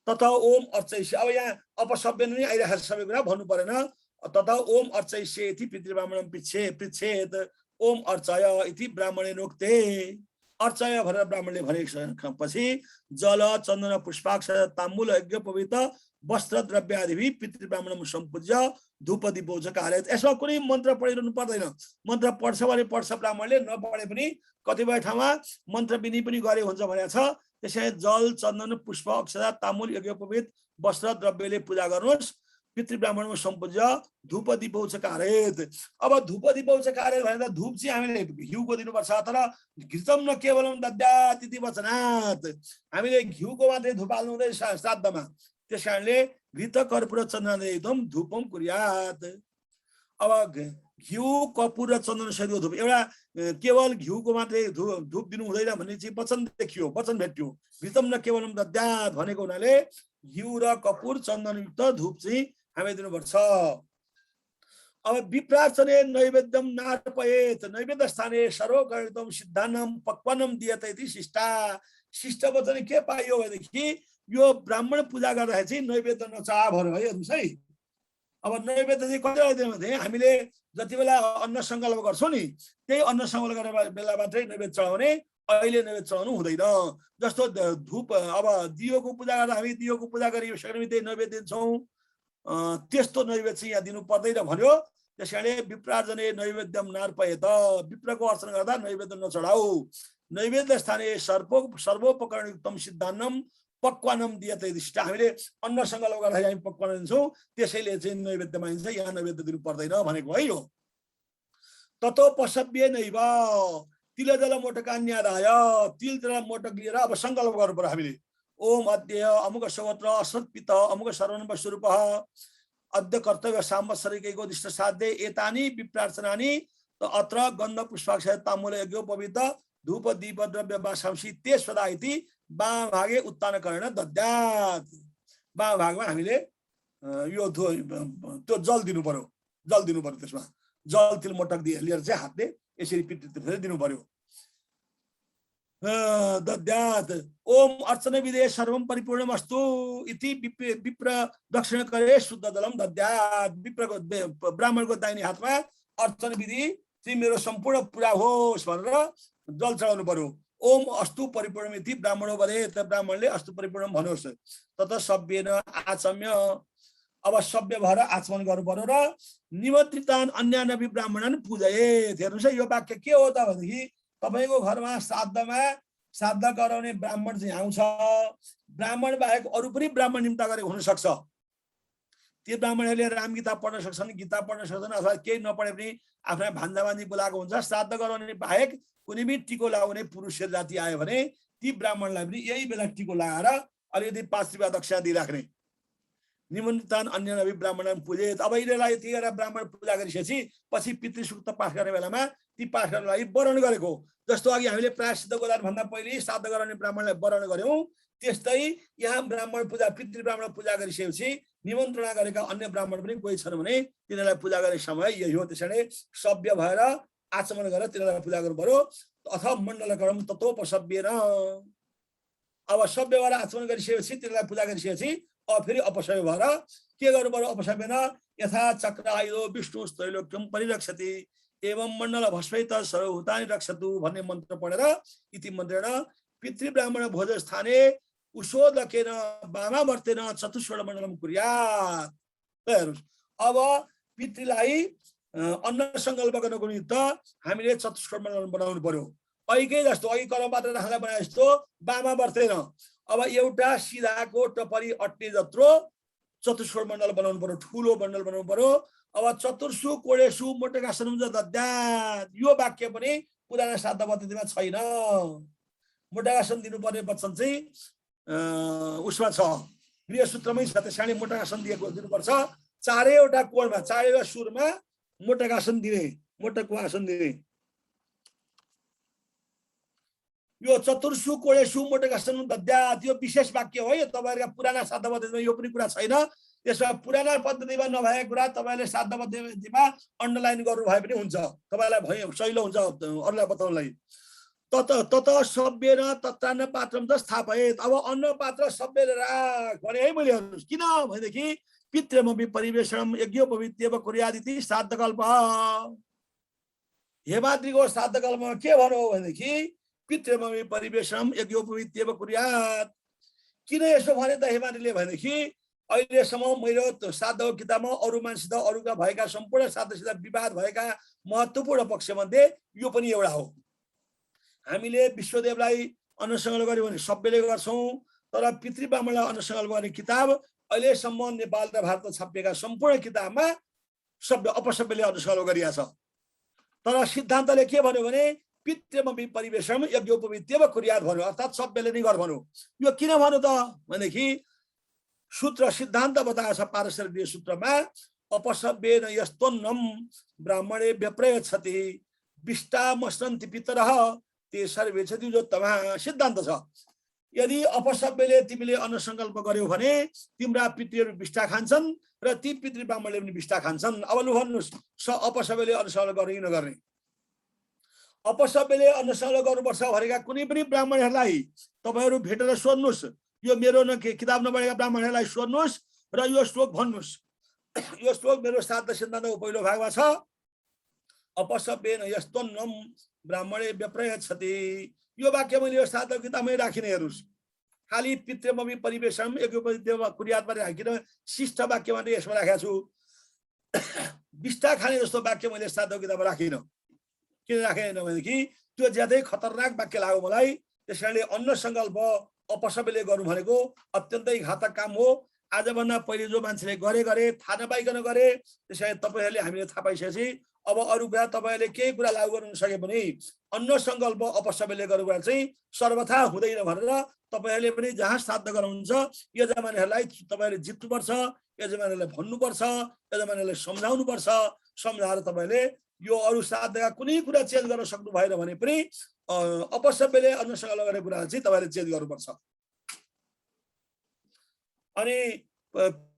तथा ओम अर्चैष्य। अब यहाँ अपशब्द नै आइरहेको छ, सबै कुरा भन्नु परेन। तथा ओम अर्चैष्य इति पितृब्राह्मणम पृच्छेत ओम अर्चय इति ब्राह्मणे नोक्ते। अर्चय भनेर ब्राह्मणले भनेपछि जल चन्दन पुष्पाक्षर ताम्बूल यज्ञोपवीत वस्त्र द्रव्य आदि पितृब्राह्मणम सम्पूज्य धूप दीपोजक हालेत। यसमा कुनै मन्त्र पढिरहनु पर्दैन। मन्त्र पढ्छ भने पढ्छ ब्राह्मणले, नपढे पनि कतिपय ठाउँमा मन्त्र विधि पनि गरे हुन्छ भनेको छ। त्यसैले जल चन्दन पुष्प अक्षता ताम्बूल यज्ञोपवीत वस्त्र द्रव्यले पूजा गर्नुहोस्। पितृब्राह्मणमा सम्पूज्य धूप दीपोजक हालेत। अब धूप दीपोजक हालेत भने त धूप चाहिँ हामीले घिउको दिनुपर्छ। तर घृतम न केवलम दद्यात् इति वचनात्, हामीले घिउको मात्रै धूप हाल्नु हुँदैन श्राद्धमा। त्यसकारणले घृत कर्पूर चन्दनयुक्तम धूपम कुर्यात्। अब घिउ कपूर र चन्दन सहितको धूप, एउटा केवल घिउको मात्रै धूप दिनु हुँदैन भन्ने चाहिँ वचन देखियो, वचन भेट्यो। घृतम न केवलम दद्यात् भनेको हुनाले घिउ र कपूर चन्दनयुक्त धूप चाहिँ हामी दिनुपर्छ। अब विप्रार्चने नैवेद्यम नार्पयेत नैवेद्य स्थाने सर्वकर्तम सिद्धान्नम पक्वान्नम दियते इति शिष्टा। शिष्ट वचन के पाइयो भनेदेखि यो ब्राह्मण पूजा गर्दाखेरि चाहिँ नैवेद्य नचाह भन्नु है। हेर्नुहोस् है, अब नैवेद्य चाहिँ कति दिनु भने हामीले जति बेला अन्न सङ्कल्प गर्छौँ नि, त्यही अन्न सङ्कल्प गरेर बेला मात्रै नैवेद्य चढाउने, अहिले नैवेद्य चढाउनु हुँदैन। जस्तो धूप, अब दियोको पूजा गर्दा हामी दियोको पूजा गरिसकेर त्यही नैवेद्य दिन्छौँ, त्यस्तो नैवेद्य चाहिँ यहाँ दिनु पर्दैन भन्यो। त्यसकारणले विप्रार्जने नैवेद्यम नार्पयेत, विप्रको अर्चना गर्दा नैवेद्य नचढाऊ। नैवेद्य स्थाने सर्वोपकरणयुक्तम सिद्धान्नम पक्वान्नम दियते दिष्ट। हामीले अन्न सङ्कल्प गर्दाखेरि हामी पक्वान दिन्छौँ, त्यसैले चाहिँ नैवेद्य मानिन्छ, यहाँ नैवेद्य दिनु पर्दैन भनेको है। यो ततो पशव्य नैव तिल जल मोटकान्यादाय, तिल जल मोटक लिएर अब सङ्कल्प गर्नु पर्यो हामीले। ओम अद्य अमुक सवत्र असत्पित अमुक सर्वनम स्वरूप अद्य कर्तव्य सांवत्सरिकैको दिष्ट साध्य एतानि विप्रार्चनानि अत्र गन्ध पुष्पाक्षर ताम्बूल यज्ञोपवीत धूप दीप द्रव्य वासांसी ते सदा इति बाम भागे उत्तान करेन दद्यात्। बाम भागमा हामीले यो त्यो जल दिनु पर्यो, जल दिनु पर्यो। त्यसमा जल तिल मोटक लिएर चाहिँ हातले यसरी पितृ दिनु पर्यो। दद्यात् ओम अर्चना विधे सर्वम परिपूर्णम अस्तु इति विप्र दक्षिण करे शुद्ध जलम दद्यात्। विप्रको ब्राह्मणको दाहिने हातमा अर्चना विधि चाहिँ मेरो सम्पूर्ण पूरा होस् भनेर जल चढाउनु पर्यो। ओम अस्तु परिपूर्णम इति ब्राह्मणो वदे, त ब्राह्मणले अस्तु परिपूर्णम भन्नुहोस्। तत सभ्येन आचम्य, अब सभ्य भएर आचमन गर्नु पर्यो र निमन्त्रितान् अन्यानपि ब्राह्मणान् पूजयेत्। हेर्नुहोस् है, यो वाक्य के हो त भनेदेखि तपाईको घरमा श्राद्ध गराउने ब्राह्मण चाहिँ आउँछ, ब्राह्मण बाहेक अरू पनि ब्राह्मण निम्ता गरेको हुन सक्छ। त्यो ब्राह्मणहरूले रामगीता पढ्न सक्छन्, गीता पढ्न सक्छन्, अथवा केही नपढे पनि आफ्ना भान्जा बान्जी बोलाएको हुन्छ। श्राद्ध गराउने बाहेक कुनै पनि टिको लगाउने पुरुष जाति आयो भने ती ब्राह्मणलाई पनि यही बेला टिको लगाएर अलिकति 5 रुपियाँ दक्षिणा दिइराख्ने। निमन्त्रितान् अन्यानपि ब्राह्मणान् पूजयेत्। अब यिनीहरूलाई यति गरेर ब्राह्मण पूजा गरिसकेपछि पछि पितृसूक्त पाठ गर्ने बेलामा ती पाठ गर्नको लागि वरण गरेको, जस्तो अघि हामीले प्रायश्चित्त गोदान भन्दा पहिले श्राद्ध गराउने ब्राह्मणलाई वरण गर्यौँ, त्यस्तै यहाँ ब्राह्मण पूजा पितृ ब्राह्मण पूजा गरिसकेपछि निमन्त्रणा गरेका अन्य ब्राह्मण पनि कोही छन् भने तिनीहरूलाई पूजा गर्ने समय यही हो। त्यसैले सभ्य भएर आचमन गरेर तिनीहरूलाई पूजा गर्नु पर्यो। अथवा मण्डलकर्म ततोपसभ्येन, अब सभ्य भएर आचमन गरिसकेपछि तिनीहरूलाई पूजा गरिसकेपछि अब फेरि अपसव्य भएर के गर्नु पर्यो? अपसव्येन यथा चक्र आयुधो विष्णु त्रैलोक्यम परिरक्षति एवं मण्डल भस्मैत सर्वभूतानि रक्षतु भन्ने मन्त्र पढेर इति मन्त्रेण पितृ ब्राह्मण भोज स्थाने उशोदकेन वामावर्तेन चतुष्वर्ण मण्डलम कुर्यात्। हेर्नुस्, अब पितृलाई अन्न संकल्प गर्नको निमित्त हामीले चतुष्वर्ण मण्डल बनाउनु पर्यो। अहिकै जस्तो अघि कर्मपात्र राख्दा बनाए जस्तो वामावर्तेन अब एउटा सिधाको टपरी अट्ने जत्रो चतुष्वर्ण मण्डल बनाउनु पर्यो, ठुलो मण्डल बनाउनु पर्यो। अब चतुर्सु कोडेसु मोटेकासन दद्यात्, यो वाक्य पनि पुराना श्राद्ध पद्धतिमा छैन। मोटेकासन दिनुपर्ने वचन चाहिँ उसमा छ, गृहसूत्रमै छ। त्यसैले मोटेकासन दिनुपर्छ। चारैवटा कोणमा, चारैवटा सुरमा मोटेकासन दिने, मोटेको आसन दिने। यो चतुर्सु कोडेसु मोटेकासन दद्यात् यो विशेष वाक्य हो। यो तपाईहरुका पुराना श्राद्ध पद्धतिमा यो पनि कुरा छैन। त्यसमा पुराना पद्धतिमा नभएको कुरा तपाईले श्राद्ध पद्धतिमा अन्डरलाइन गर्नु भए पनि हुन्छ, तपाईलाई सहिलो हुन्छ अरूलाई बताउनलाई। तत सभ्येन तत्रान्न पात्रम त स्थापयेत्। अब अन्न पात्र सभ्यले राख भने है मैले। हेर्नुस्, किन भनेदेखि पितृमपि परिवेशनम यज्ञोपवीत्यव कुर्यात् इति श्राद्धकल्प। हेमाद्रीको श्राद्धकल्पमा के भन्यो भनेदेखि पितृमपि परिवेशनम यज्ञोपवीत्यव कुर्यात्। किन यसो भने त हेमाद्रीले भनेदेखि अहिलेसम्म मेरो श्राद्धको किताबमा अरू मान्छेसित अरूका भएका सम्पूर्ण श्राद्धसित विवाद भएका महत्त्वपूर्ण पक्षमध्ये यो पनि एउटा हो। हामीले विश्वदेवलाई अन्नसंकल्प गर्यौं भने सभ्यले गर्छौं, तर पितृ ब्राह्मणलाई अन्नसंकल्प गर्ने किताब अहिलेसम्म नेपाल र भारतमा छापिएका सम्पूर्ण किताबमा सभ्य अपसभ्यले अन्नसंकल्प गरिएको छ। तर सिद्धान्तले के भन्यो भने पितृमपि परिवेशम यज्ञोपवीत्यव कुर्यात् भन्यो, अर्थात् सभ्यले नै गर भन्यो। यो किन भन्यो त भनेदेखि सूत्र सिद्धान्त बताएको छ पारशरीय सूत्रमा, अपसभ्येन यस्तोन्नम ब्राह्मणे व्यप्रयच्छति विष्टामस्नन्ति पितरः ते सर्वे छतिजोत्तमः। सिद्धान्त छ, यदि अपसभ्यले तिमीले अन्न संकल्प गर्यौ भने तिम्रा पितृहरू विष्टा खान्छन् र ती पितृ ब्राह्मणले पनि विष्टा खान्छन्। अब लु भन्नुस्, अपसभ्यले अन्न संकल्प गर्ने कि नगर्ने? अपसभ्यले अन्न संकल्प गर्नुपर्छ भनेका कुनै पनि ब्राह्मणहरूलाई तपाईहरु भेटेर सोध्नुस्, यो मेरो किताब नपढेका ब्राह्मणहरूलाई सोध्नुस् र यो श्लोक भन्नुस्। यो श्लोक मेरो श्राद्ध सिद्धान्तको पहिलो भागमा छ। अपसभ्येन यस्तोन्नम ब्राह्मणे व्यप्रयच्छति। यो वाक्य मैले यो श्राद्ध किताबमै राखिने। हेर्नुस्, खाली पितृमपि परिवेशम यज्ञोपवीत्यव कुर्यात् मात्रै राखिन, शिष्ट वाक्य मात्रै यसमा राखेको छु। विष्टा खाने जस्तो वाक्य मैले श्राद्ध किताबमा राखिन। किन राखेन भनेदेखि त्यो ज्यादै खतरनाक वाक्य लाग्यो मलाई। त्यसैले अन्न संकल्प अपसभ्यले गर्नु भनेको अत्यन्तै घातक काम हो। आजभन्दा पहिले जो मान्छेले गरे थाहा नपाइकन गरे, त्यसैले तपाईहरुले हामीले थाहा पाइसकेपछि अब अरू कुरा तपाईहरुले केही कुरा लागू गर्न नसके पनि अन्न संकल्प अपसभ्यले गरेको कुरा चाहिँ सर्वथा हुँदैन भनेर तपाईहरुले पनि जहाँ श्राद्ध गराउनुहुन्छ यजमानहरूलाई तपाईहरुले जित्नुपर्छ, यजमानहरूलाई भन्नुपर्छ, यजमानहरूलाई सम्झाउनुपर्छ। सम्झाएर तपाईहरुले यो अरू श्राद्धका कुनै कुरा चेन्ज गर्न सक्नु भएन भने पनि अपसभ्यले अन्न संकल्प गरेको कुरा चाहिँ तपाईहरुले चेन्ज गर्नुपर्छ। अनि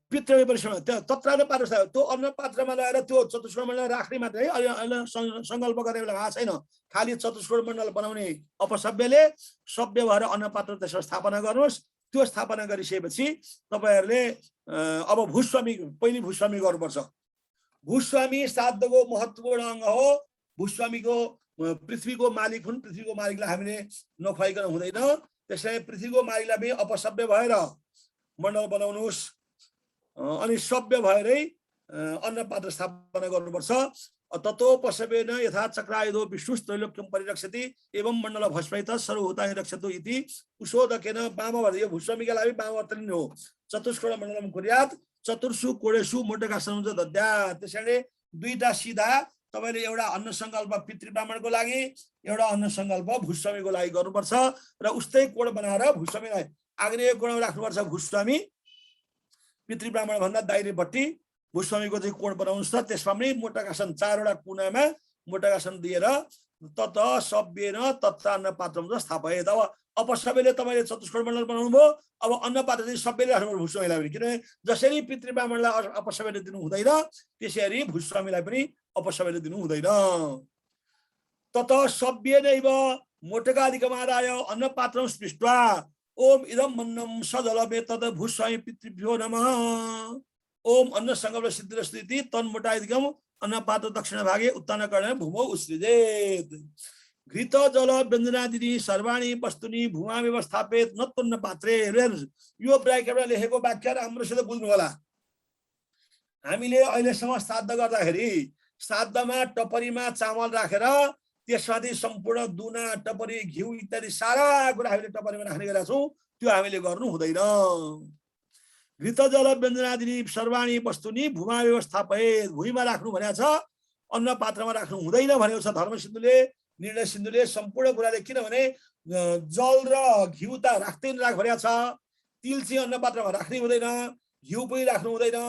पितृ परिवेशम तत्रान्न पात्र, त्यो अन्न पात्रमा लगाएर त्यो चतुष्कोण मण्डल राख्ने मात्रै है, अहिले संकल्प गर्ने बेला भएको छैन। खाली चतुष्कोण मण्डल बनाउने अपसभ्यले सभ्य भएर अन्न पात्र त्यसको स्थापना गर्नुहोस्। त्यो स्थापना गरिसकेपछि तपाईहरुले अब भूस्वामी, पहिले भूस्वामी गर्नुपर्छ। भूस्वामी श्राद्धको महत्त्वपूर्ण अङ्ग हो। भूस्वामीको पृथ्वीको मालिक हुन्, पृथ्वीको मालिकलाई हामीले नखुवाइकन हुँदैन। त्यसैले पृथ्वीको मालिकलाई पनि अपसभ्य भएर मण्डल बनाउनुहोस्। अनि सभ्य भएरै अन्न पात्र स्थापना गर्नुपर्छ। ततोपसभ्येन यथा चक्रायुधो विष्णुस्त्रैलोक्यं परिरक्षति एवं मण्डल भस्मैत सर्वभूतानि रक्षतु इति उशोदकेन वामवर्त। यो भूस्वामीका लागि वामवर्तन हो। चतुष्कोण मण्डलम कुर्यात् चतुर्सु कोडेसु मोटेकासन दद्यात्। त्यसैले दुईटा सिधा तपाईले एउटा अन्न संकल्प पितृ ब्राह्मणको लागि, एउटा अन्न संकल्प भूस्वामीको लागि गर्नुपर्छ र उस्तै कोड बनाएर भूस्वामीलाई आग्नेय कोणमा राख्नुपर्छ। भूस्वामी पितृ ब्राह्मण भन्दा दाहिनेपट्टि भूस्वामीको चाहिँ कोण बनाउनुहोस् त। त्यसमा पनि मोटाकासन चारवटा कुनामा मोटाकासन दिएर तत सभ्येन तत्रान्न पात्रम स्थापयेत्। अब अपसभ्यले तपाईले चतुष्कोण मण्डल बनाउनु भयो, अब अन्न पात्र चाहिँ सभ्यले राख्नु भूस्वामीलाई पनि। किनभने जसरी पितृ ब्राह्मणलाई अपसभ्यले दिनु हुँदैन त्यसरी भूस्वामीलाई पनि अपसभ्यले दिनु हुँदैन। तत सभ्येनैव मोटकादिकमादाय अन्न पात्रं स्पृष्ट्वा ओम इदं मन्नं सजलमे तद भूस्वामी पितृभ्यो नमः। ओम अन्न संकल्प सिद्धिरस्तु इति तन्मोटादिकं अन्नपात्र दक्षिण भागे उत्तानकर्णेन भूमौ उत्सृजेत् घृत जल व्यञ्जनादिनी सर्वाणी वस्तुनि भूमा व्यवस्थापित नत्तन्न पात्रे। यो ब्राकेटमा लेखेको वाक्य राम्रोसित बुझ्नु होला। हामीले अहिलेसम्म श्राद्ध गर्दाखेरि श्राद्धमा टपरीमा चामल राखेर त्यसमाथि सम्पूर्ण दुना टपरी घिउ इत्यादि सारा कुरा हामीले टपरीमा राख्ने गरेका छौँ। त्यो हामीले गर्नु हुँदैन। घृत जल व्यञ्जनादिनी सर्वाणी वस्तुनि भूमा व्यवस्थापित भुइँमा राख्नु भनेको छ, अन्न पात्रमा राख्नु हुँदैन भनेको छ धर्मसिन्धुले, निर्णय सिन्धुले सम्पूर्ण कुराले। किनभने जल र घिउ त राख्दैन भनेको छ, तिल चाहिँ अन्न पात्रमा राख्नै हुँदैन, घिउ पनि राख्नु हुँदैन।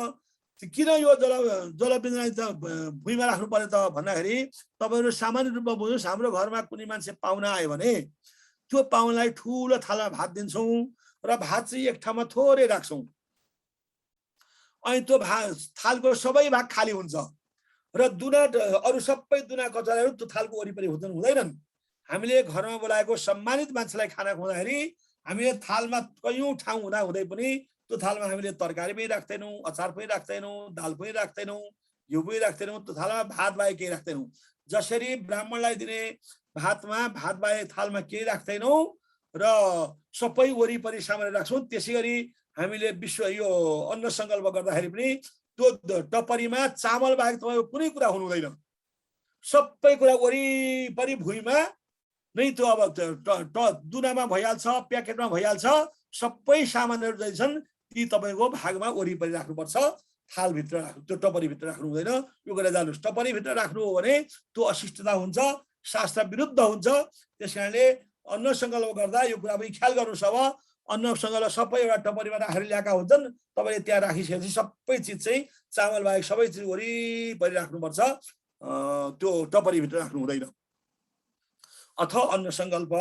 किन यो जल व्यञ्जनादि त भुइँमा राख्नु पर्यो त भन्दाखेरि तपाईँहरू सामान्य रूपमा बुझ्नुहोस्। हाम्रो घरमा कुनै मान्छे पाहुना आयो भने त्यो पाहुनालाई ठुलो थालमा भात दिन्छौँ र भात चाहिँ एक ठाउँमा थोरै राख्छौँ। अनि त्यो थालको सबै भाग खाली हुन्छ र दुना अरू सबै दुना कचराहरू त्यो थालको वरिपरि हुँदैनन्। हामीले घरमा बोलाएको सम्मानित मान्छेलाई खाना खुवाउँदाखेरि हामीले थालमा कयौँ ठाउँ हुँदै पनि त्यो थालमा हामीले तरकारी पनि राख्दैनौँ, अचार पनि राख्दैनौँ, दाल पनि राख्दैनौँ, घिउ पनि राख्दैनौँ। त्यो थालमा भात बाहेक केही राख्दैनौँ। जसरी ब्राह्मणलाई दिने भातमा भात बाहेक थालमा केही राख्दैनौँ र सबै वरिपरि सामानहरू राख्छौँ, त्यसै गरी हामीले विश्व यो अन्न सङ्कल्प गर्दाखेरि पनि त्यो टपरीमा चामल बाहेक तपाईँको कुनै कुरा हुनु हुँदैन। सबै कुरा वरिपरि भुइँमा नै त्यो अब दुनामा भइहाल्छ, प्याकेटमा भइहाल्छ। सबै सामानहरू जति छन् ती तपाईँको भागमा वरिपरि राख्नुपर्छ, थालभित्र राख्नु, त्यो टपरीभित्र राख्नु हुँदैन। यो गरेर जानुहोस्। टपरीभित्र राख्नु हो भने त्यो अशिष्टता हुन्छ, शास्त्र विरुद्ध हुन्छ। त्यस कारणले अन्न सङ्कल्प गर्दा यो कुरा पनि ख्याल गर्नुहोस्। अब अन्न सङ्कल्प सबै एउटा टपरीमा राखेर ल्याएका हुन्छन्, तपाईँले त्यहाँ राखिसकेपछि सबै चिज चाहिँ चामल बाहेक सबै चिज वरिपरि राख्नुपर्छ, त्यो टपरीभित्र राख्नु हुँदैन। अथवा अन्न सङ्कल्प,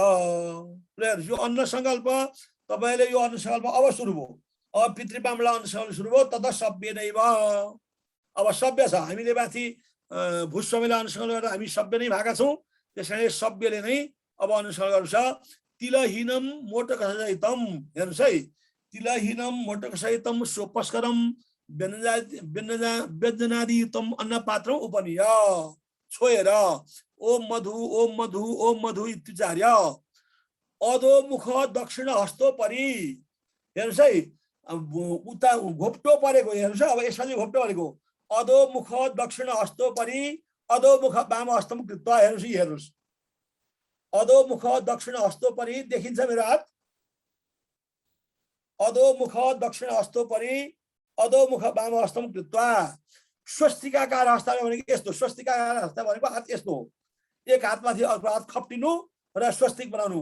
यो अन्न सङ्कल्प तपाईँले यो अन्न सङ्कल्प अब सुरु भयो। अब पितृपामला अन्न सङ्कल्प सुरु भयो। तथा सभ्य नै भयो। अब सभ्य छ। हामीले माथि भूस्वामीले अन्न सङ्कल्प गर्दा हामी सभ्य नै भएका छौँ। त्यस कारणले सभ्यले नै अब अन्न सङ्कल्प गर्छ। तिलहीनम मोटकसहितम, हेर्नुहोस् है, तिलहीनम मोटकसहितम सोपस्करम व्यञ्जनादियुतम अन्नपात्रम उपनीय छोएर ओम मधु ओम मधु ओम मधु इत्युच्चार्य अधोमुख दक्षिण हस्तो परि। हेर्नुहोस् है, उता घोप्टो परेको, हेर्नुहोस् अब यसमा चाहिँ घोप्टो परेको। अधोमुख दक्षिण हस्तो परि अधोमुख वाम हस्तम कृत्वा। हेर्नुहोस्, हेर्नुहोस्, अधोमुख दक्षिण हस्तो परि देखिन्छ मेरो हात। अधोमुख दक्षिण हस्तो परि अधोमुख वाम हस्तम कृत्वा। स्वस्तिकाकार हस्ता भनेको यस्तो, स्वस्तिकाकार हस्ता भनेको हात यस्तो हो। एक हातमाथि अर्को हात खप्टिनु र स्वस्तिक बनाउनु।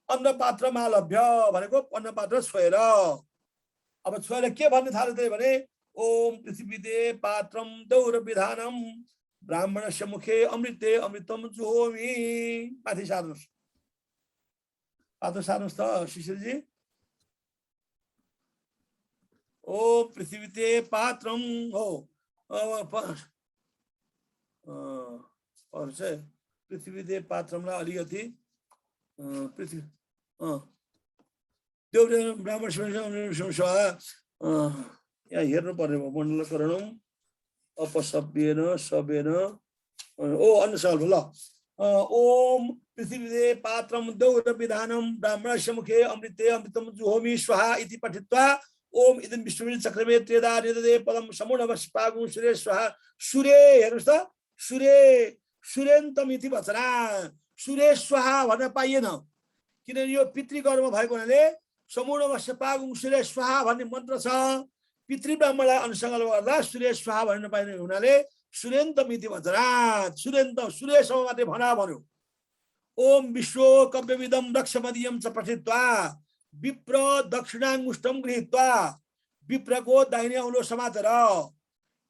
अन्नपात्र मालभ्य भनेको अन्नपात्र छोएर। अब छोएर के भन्ने थाल्यो त भने ओम पृथ्वीदे पात्रम दौर विधानम ब्राह्मणस्य मुखे अमृते अमृतम जुहोमि। माथि सार्नुहोस्, पात्र सार्नुहोस् त शिशिरजी। ओम पृथ्वीदे पात्रम हो पृथ्वीदे पात्रमलाई अलिकति पृथ्वी देउरे ब्राह्मण यहाँ हेर्नु पर्ने भयो। मण्डलकरणम अपसभ्येन सभ्येन ओ अन्नसङ्कल्प ल। ओम पृथ्वीदे पात्रम दौर विधानम ब्राह्मणस्य मुखे अमृते अमृतम जुहोमि स्वाहा इति पठित्वा ओम इदं विष्णुविन चक्रमे त्रेदा निददे पदम समूढमस्पागुं सूर्य स्वाहा। सूर्य हेर्नुहोस् त, सूर्य सूर्यन्तम इति वचना। सूर्य स्वाहा भन्न पाइएन, किनभने यो पितृकर्म भएको हुनाले समूढमस्पागुं सूर्य स्वाहा भन्ने मन्त्र छ। पितृ ब्राह्मणलाई अनुसङ्कल्प गर्दा सूर्य स्वाहा भन्न पाइने हुनाले सूर्यन्तम इति वचना। सूर्यन्त सूर्यसम्म मात्रै भना भन्यो। ओम विश्व कव्यविदम रक्षमदीयम च पठित्वा विप्र दक्षिणाङ्गुष्टम गृहीत्वा। विप्रको दाहिने औलो समातेर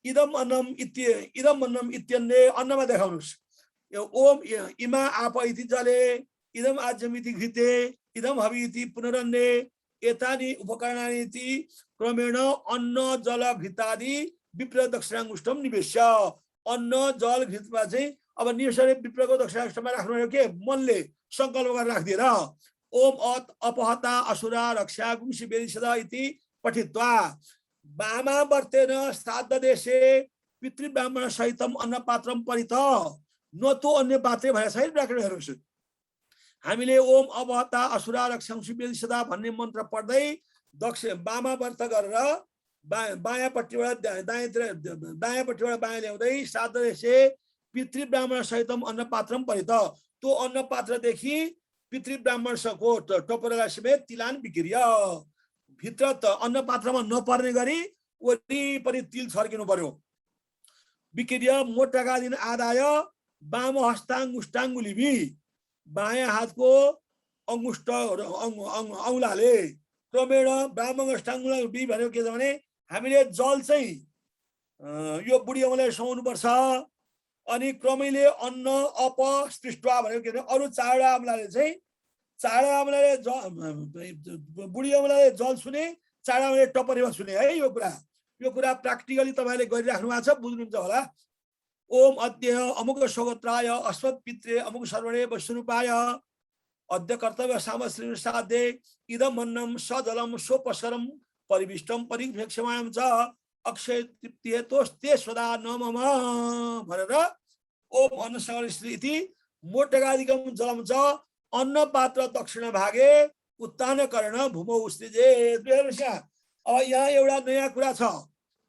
इदम अन्नम इत्यन्ने अन्नमा देखाउनुहोस्। ओम इमा आप इति जले इदम आज्यमिति घृते इदम हवि इति पुनरन्ने एतानि उपकरणानि इति क्रमेण अन्न जल घृतादि विप्र दक्षिणाङ्गुष्टम निवेश्य। अन्न जल घृतमा चाहिँ अब निवेशले विप्रको दक्षिणाङ्गुष्टमा राख्नु के मनले सङ्कल्प गरेर राखिदिएर ओम अपहता असुरा रक्षा गुंसी बेरिसदा इति पठित्वा वामावर्तेन श्राद्ध देशे पितृ ब्राह्मण सहितम अन्न पात्रम परित न तो अन्य पात्रै भएर छैन ब्राकेट हेर्नुहोस् हामीले ओम अवहता असुरा रक्षंसु बेल सदा भन्ने मन्त्र पढ्दै दक्ष बामा व्रत गरेर बायाँपट्टिबाट दायाँपट्टिबाट बायाँ ल्याउँदै साधरेसे पितृ ब्राह्मण सहितम अन्न पात्रम परित त्यो अन्न पात्रदेखि पितृ ब्राह्मणको टोपरालाई समेत तिलान बिक्रिय भित्र त अन्न पात्रमा नपर्ने गरी वरिपरि तिल छर्किनु पर्यो बिक्रिय मोटाका दिन आदाय वाम हस्ताङ्गुष्टाङ्गुलिबी बायाँ हातको अंगुष्ठ औंलाले क्रमेण वाम अष्टाङ्गुली भनेको के छ भने हामीले जल चाहिँ यो बुढी औँलाले सुहाउनु पर्छ अनि क्रमैले अन्न अप स्पृष्ट्वा भनेको के भने अरु चाडा औँलाले चाहिँ चाडा औँलाले बुढी औँलाले जल सुने चाडा औँलाले टपरीमा सुने है यो कुरा प्र्याक्टिकली तपाईले गरिराख्नु भएको छ बुझ्नुहुन्छ होला ओम अद्य अमुक स्वगोत्राय अस्मत् पित्रे अमुक सर्वणे वैष्णुपाय अद्य कर्तव्य सामश्री साधे इदम अन्नम सजलम सोपसरम परिविष्टम परिभेक्षमाणम च अक्षय तृप्तिये तोस्ते सदा नमः भनेर ओम अन्नसंग स्थिति मोटगादिकम जलम च अन्न पात्र दक्षिण भागे उत्तान कर्ण भूमौ उस्तिजे। अब यहाँ एउटा नयाँ कुरा छ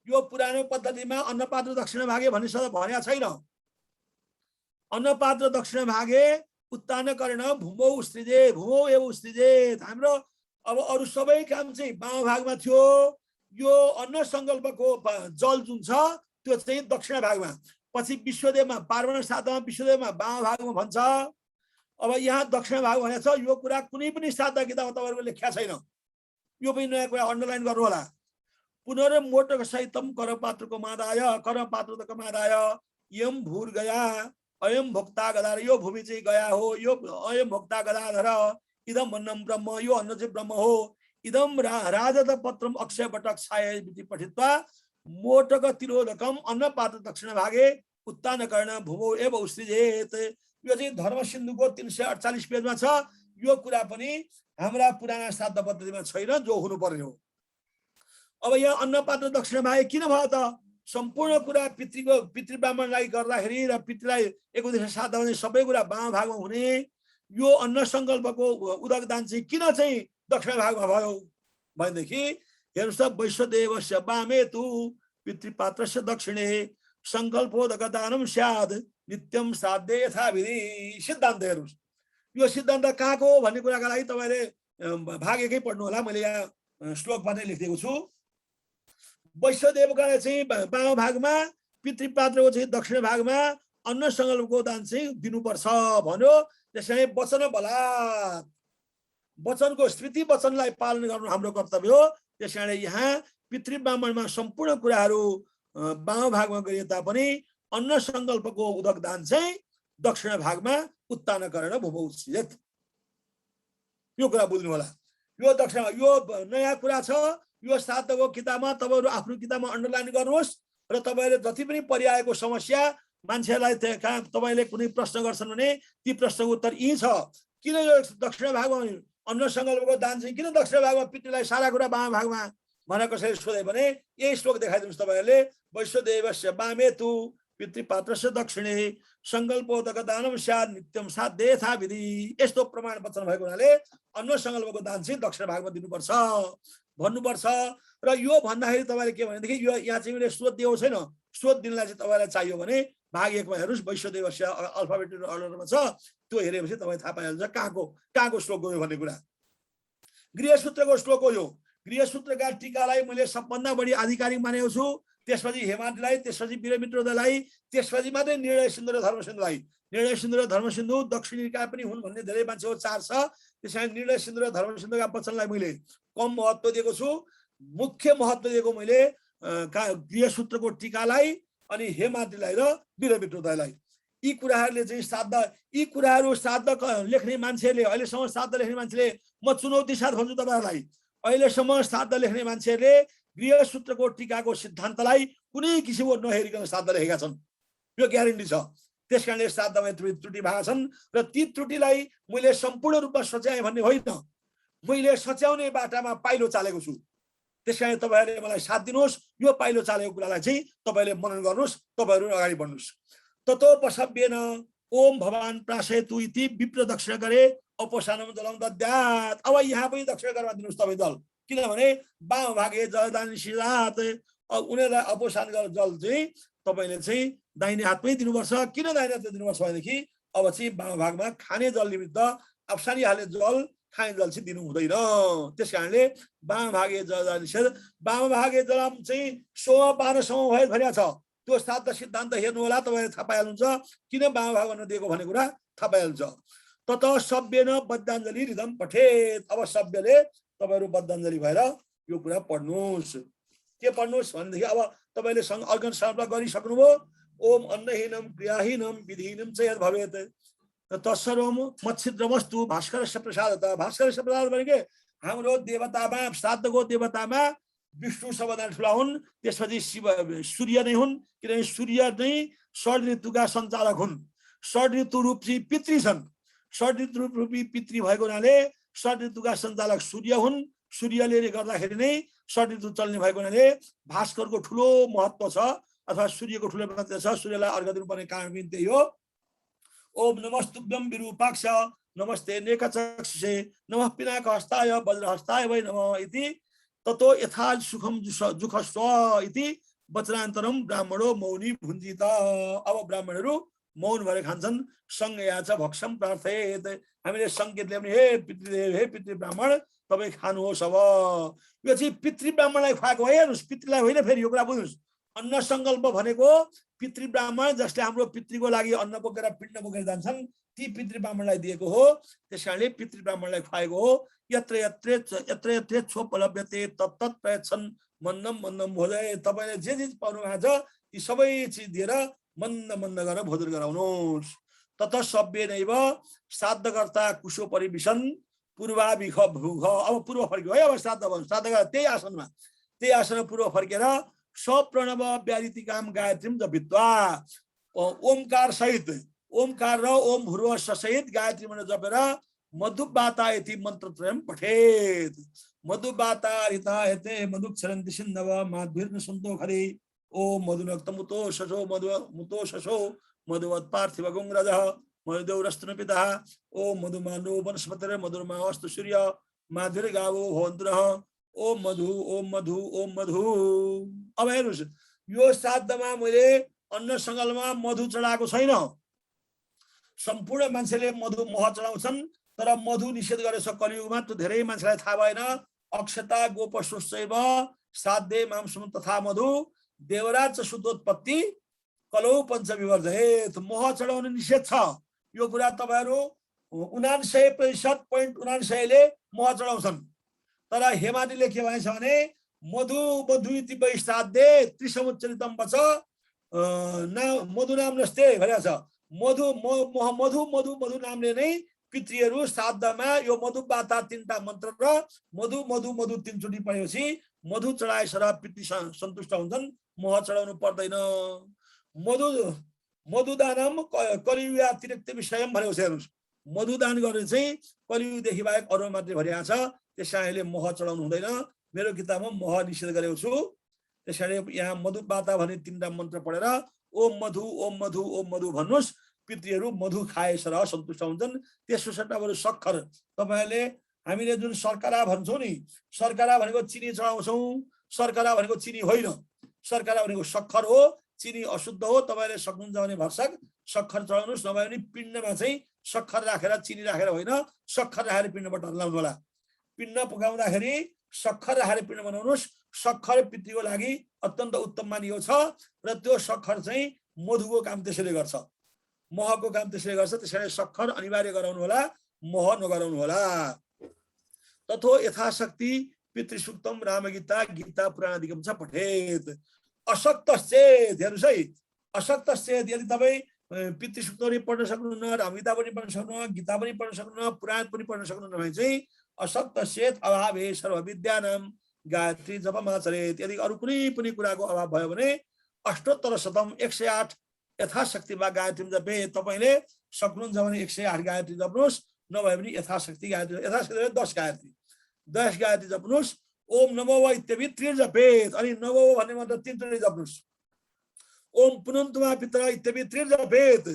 यो पुरानो पद्धतिमा अन्नपात्र दक्षिण भागे भन्ने शब्द भनेको छैन अन्नपात्र दक्षिण भागे उत्तान कर्ण भूमौ उस्तिजे भूमौ एव उस्तिजे हाम्रो अब अरु सबै काम चाहिँ बाम भागमा थियो यो अन्न संकल्पको जल जुन छ त्यो चाहिँ दक्षिण भागमा पछि विश्वदेवमा पार्वण साधमा विश्वदेवमा बाम भागमा भन्छ अब यहाँ दक्षिण भाग भनेको छ यो कुरा कुनै पनि साधा किताबमा तपाईहरुले लेख्या छैन यो पनि नयाँ कुरा अन्डरलाइन गर्नु होला पुनर्मोटक सहितम करपात्रको मादाय करपात्रको मादाय यम भूर गया अयम भोक्ता गदाधर यो भूमि चाहिँ गया हो यो अयम भोक्ता गदाधर इदम अन्नम ब्रह्म यो अन्न चाहिँ ब्रह्म हो इदम राजत पत्रम अक्षय बटक छाय विधि पठित्वा मोटक तिरोधकम अन्न पात्र दक्षिण भागे उत्तान कर्ण भूमौ एव उस्त्रिजेत यो चाहिँ धर्म सिन्धुको 348 पेजमा छ यो कुरा पनि हाम्रा पुराना श्राद्ध पद्धतिमा छैन जो हुनु पर्ने हो। अब यहाँ अन्न पात्र दक्षिण भागे किन भयो त सम्पूर्ण कुरा पितृ ब्राह्मणलाई गर्दाखेरि र पितृलाई एक उद्देश्य श्राद्ध भने सबै कुरा बाम भागमा हुने यो अन्न संकल्पको उदक दान चाहिँ किन चाहिँ दक्षिण भागमा भयो भनेदेखि हेर्नुस् त वैश्वदेवस्य वामे तु पितृपात्रस्य दक्षिणे संकल्पोदक दानम स्याद नित्यम साध्य यथाविधि सिद्धान्त हेर्नुस् यो सिद्धान्त कहाँको भन्ने कुराका लागि तपाईले भाग एकै पढ्नु होला मैले यहाँ श्लोकमा नै लेखिदिएको छु वैश्वदेवका चाहिँ बाम भागमा पितृपात्रको चाहिँ दक्षिण भागमा अन्न संकल्पको दान चाहिँ दिनुपर्छ भन्यो त्यसैले वचन बलात् वचनको स्मृति वचनलाई पालन गर्नु हाम्रो कर्तव्य हो त्यसैले यहाँ पितृ ब्राह्मणमा सम्पूर्ण कुराहरू बाम भागमा गरिए तापनि अन्न संकल्पको उदक दान चाहिँ दक्षिण भागमा उत्तान गरेर भूमौ उस्त्रिजेत यो कुरा बुझ्नु होला यो दक्षिण यो नयाँ कुरा छ यो श्राद्धको किताबमा तपाईहरु आफ्नो किताबमा अन्डरलाइन गर्नुहोस् र तपाईले जति पनि परिआएको समस्या मान्छेलाई तपाईले कुनै प्रश्न गर्छन् भने ती प्रश्नको उत्तर यही छ किन यो दक्षिण भागमा अन्न संकल्पको दान चाहिँ किन दक्षिण भागमा पितृलाई सारा कुरा बाम भागमा भनेर कसैले सोधे भने यही श्लोक देखाइदिनुस् तपाईहरुले वैश्वदेवस्य वामे तु पितृपात्रस्य दक्षिणे संकल्पोदक दानम स्यात् नित्यम साध्य यथाविधि यस्तो प्रमाण वचन भएको हुनाले अन्न संकल्पको दान चाहिँ दक्षिण भागमा दिनुपर्छ भन्नुपर्छ र यो भन्दाखेरि तपाईले के भनेदेखि यो यहाँ चाहिँ मैले स्रोत दिएको छैन स्रोत दिनलाई चाहिँ तपाईलाई चाहियो भने भाग 1 मा हेर्नुस् वैश्वदेवस्य अल्फाबेटिक अर्डरमा छ त्यो हेरेपछि तपाईले थाहा पाइहाल्छ कहाँको श्लोक हो भन्ने कुरा गृहसूत्रको श्लोक हो यो गृहसूत्रका टीकालाई मैले सबभन्दा बढी आधिकारिक मानेको छु त्यसपछि हेमाडलाई त्यसपछि वीरमित्रोदलाई त्यसपछि मात्रै निर्णय सिन्धु र धर्मसिन्धुलाई निर्णय सिन्धु र धर्मसिन्धु दक्षिणका पनि हुन् भन्ने धेरै मान्छेको चार छ त्यसैले निर्णय सिन्धु र धर्मसिन्धुका वचनलाई मैले कम महत्त्व दिएको छु मुख्य महत्त्व दिएको मैले गृहसूत्रको टीकालाई अनि हेमाडलाई र वीरमित्रोदलाई यी कुराहरूले चाहिँ श्राद्ध लेख्ने मान्छेले अहिलेसम्म श्राद्ध लेख्ने मान्छेले म चुनौती साथ भन्छु तपाईहरुलाई अहिलेसम्म श्राद्ध लेख्ने मान्छेहरूले गृहसूत्रको टीकाको सिद्धान्तलाई कुनै किसिमको नहेरिकन श्राद्ध लेखेका छन् यो ग्यारेन्टी छ त्यसकारणले श्राद्धमा त्रुटि भएका छन् र ती त्रुटिलाई मैले सम्पूर्ण रूपमा सच्याएँ भन्ने होइन मैले सच्याउने बाटामा पाइलो चालेको छु त्यसकारण तपाईहरुले मलाई साथ दिनुहोस्, यो पाइलो चालेको कुरालाई चाहिँ तपाईले मनन गर्नुहोस्, तपाईहरु अगाडि बढ्नुहोस्। ततो पशव्येन ओम भवान प्राशयतु इति विप्र दक्षिणा गरे अपोसानम जलम दद्यात्। अब यहाँ पनि दक्षिणा गरेर दिनुहोस् तपाई जल, किनभने वाम भागे जलदान सिरात, उनीहरुलाई अपोसान गरेर जल चाहिँ तपाईले चाहिँ दाहिने हातमै दिनुपर्छ। किन दाहिने हातमा दिनुपर्छ भनेदेखि अब चाहिँ वाम भागमा खाने जल निमित्त अप्सानी हाले जल खाने जल चाहिँ दिनु हुँदैन। त्यसकारणले वाम भागे जलदान निषेध, वाम भागे जलम चाहिँ 16 12 सम्म भए भरिया छ। त्यो सात सिद्धान्त हेर्नु होला, तपाईले थाहा पाइहाल्नुहुन्छ किन वाम भाग गर्न दिएको भन्ने कुरा थाहा पाइहाल्छ। तत सभ्येन बद्धाञ्जलि रिदम पठेत। अब सभ्यले तपाईहरु बद्धाञ्जलि भएर यो कुरा पढ्नुहोस्। के पढ्नुहोस् भनेदेखि अब तपाईले अर्घन समर्पण गरिसक्नुभयो। ओम अन्नहीनम क्रियाहीनम विधिहीनम च यद् भवेत् तत्सर्वम मच्छिद्रमस्तु भास्करस्य प्रसादतः। भास्करस्य प्रसाद भनेको हाम्रो देवतामा, श्राद्धको देवतामा विष्णु सबभन्दा ठुला हुन्, त्यसपछि शिव सूर्य नै हुन्, किनभने सूर्य नै षड ऋतुका सञ्चालक हुन्। षड ऋतु रूपी पितृ छन्। षड ऋतु रूपी पितृ भएको हुनाले षड ऋतुका सञ्चालक सूर्य हुन्। सूर्यले गर्दाखेरि नै षड ऋतु चल्ने भएको हुनाले भास्करको ठुलो महत्त्व छ अथवा सूर्यको ठुलो महत्त्व छ। सूर्यलाई अर्घ दिनुपर्ने कारण पनि त्यही हो। ओम नमस्तुभ्यं विरूपाक्ष नमस्ते नेकचक्षुषे नमः पिनाकहस्ताय वज्रहस्ताय वै नमः इति ततो यथा सुखम जुखस्व इति वचनान्तरम ब्राह्मणो मौनी भुञ्जित। अब ब्राह्मणहरू मौन भएर खान्छन्। संज्ञया च भक्षम प्रार्थयेत। हामीले संकेत ल्याउने, हे पितृदेव, हे पितृ ब्राह्मण तपाई खानुहोस्। अब यो चाहिँ पितृ ब्राह्मणलाई खुवाएको हो। हेर्नुहोस्, पितृलाई होइन, फेरि यो कुरा बुझ्नुहोस्। अन्न संकल्प भनेको पितृ ब्राह्मण जसले हाम्रो पितृको लागि अन्न बोकेर पिण्ड बोकेर जान्छन्, ती पितृ ब्राह्मणलाई दिएको हो। त्यसकारणले पितृ ब्राह्मणलाई खुवाएको हो। यत्र यत्र यत्र छोपलभ्यते तत्तत् प्रयच्छन् मन्दम मन्दम भोजय। तपाईले जे जे पाउनु भएको छ ती सबै चिज दिएर मन्द मन्द गरेर भोजन गराउनुहोस्। तत सभ्येनैव श्राद्धकर्ता कुशो परिविशन पूर्वाभिख भूख। अब पूर्व फर्क्यो है। अब श्राद्धकर्ता त्यही आसनमा पूर्व फर्केर सप्रणव व्यादितिकाम गायत्रीम जपित्वा ओमकार सहित, ओमकार र ओम भूर्व सहित गायत्री मन्त्र जपेर मधुबाता इति मन्त्रत्रयम पठेत। मधुबाता रिता हेते मधुक्षरन्ति सिन्धव माध्वीर्न सन्तो खरे ओम मधुनक्तमुतो शशो मधुमुतो शशो मधुवत् पार्थिव गुंग्रजः मधुदेवरस्तन पिता ओम मधुमानो वनस्पतिर मधुरमा अस्तु सूर्य माधुर्य गावो भवन्तुरः ओम मधु ओम मधु ओम मधु। अब हेर्नुहोस्, यो श्राद्धमा मैले अन्न सङ्कल्पमा मधु चढाएको छैन। सम्पूर्ण मान्छेले मधु मह चढाउँछन्, तर मधु निषेध गरेछ कलियुगमा। त्यो धेरै मान्छेलाई थाहा भएन। अक्षता गोपशुश्चैव श्राद्धे मांसम तथा मधु देवराज शुद्धोत्पत्ति कलौ पञ्चविवर्धयेत्। मह चढाउन निषेध छ। यो कुरा तपाईहरु 99% ले मह चढाउँछन्। तर हेमादीले के भन्छ भने मधु मधु इति वैश्राद्धे त्रिसमुच्चरितम वच मधु नाम नस्ते भनेको छ। मधु मधु मधु मधु नामले नै पितृहरू श्राद्धमा यो मधुबाता 3टा मन्त्र र मधु मधु मधु 3 चोटि पढेपछि मधु चढाएसर पितृ सन्तुष्ट हुन्छन्। मह चढाउनु पर्दैन। मधुदानम कलियुग अतिरिक्त विषयम भनेको छ। हेर्नुहोस्, मधुदान गर्ने चाहिँ कलियुगदेखि बाहेक अरू मात्रै भनिएको छ। त्यसैले मह चढाउनु हुँदैन। मेरो किताबमा मह निषेध गरेको छु। त्यसैले यहाँ मधुबाता भन्ने 3टा मन्त्र पढेर ओम मधु ओम मधु ओम मधु भन्नुहोस्। पितृहरू मधु खाएसर सन्तुष्ट हुन्छन्। त्यसो सट्टाबाट सक्खर, तपाईहरुले हामीले जुन शर्करा भन्छौँ नि, शर्करा भनेको चिनी चढाउँछौँ। शर्करा भनेको चिनी होइन, शर्करा भनेको सक्खर हो। चिनी अशुद्ध हो। तपाईले सक्नुहुन्छ भने भरसक सक्खर चढाउनुहोस्। नभए पनि पिण्डमा चाहिँ सक्खर राखेर चिनी राखेर होइन, सक्खर राखेर पिण्डबाट हल्लाउनु होला। पिण्ड पकाउँदाखेरि सक्खर राखेर पिण्ड बनाउनुहोस्। सक्खर पितृको लागि अत्यन्त उत्तम मानिएको छ र त्यो सक्खर चाहिँ मधुको काम त्यसैले गर्छ, महको काम त्यसैले गर्छ। त्यसैले सक्खर अनिवार्य गराउनु होला, मह नगराउनु होला। तथो यथाशक्ति पितृसूक्तम रामगीता गीता पुराण आदिकम छ पठेत। अशक्तश्चेत, हेर्नुहोस् है, अशक्तश्चेत यदि तपाईँ पितृसूक्त पनि पढ्न सक्नुहुन्न, रामगीता पनि पढ्न सक्नुहुन्न, गीता पनि पढ्न सक्नुहुन्न, पुराण पनि पढ्न सक्नुहुन्न भने चाहिँ अशक्तश्चेत अभावे सर्वविद्यानां गायत्री जपमाचरेत। यदि अरू कुनै पनि कुराको अभाव भयो भने अष्टोत्तर शतम 108 यथाशक्तिमा गायत्री जपे। तपाईले सक्नुहुन्छ भने 108 गायत्री जप्नुहोस्। नभए पनि यथाशक्ति गायत्री, यथाशक्ति 10 गायत्री जप्नुहोस्। ओम नमो वा इत्यादि त्रिजपेत अनि नमो भन्ने मन्त्र 3 चोटि जप्नुस्। ओम पुनन्तु महापितरा इत्यादि त्रिजपेत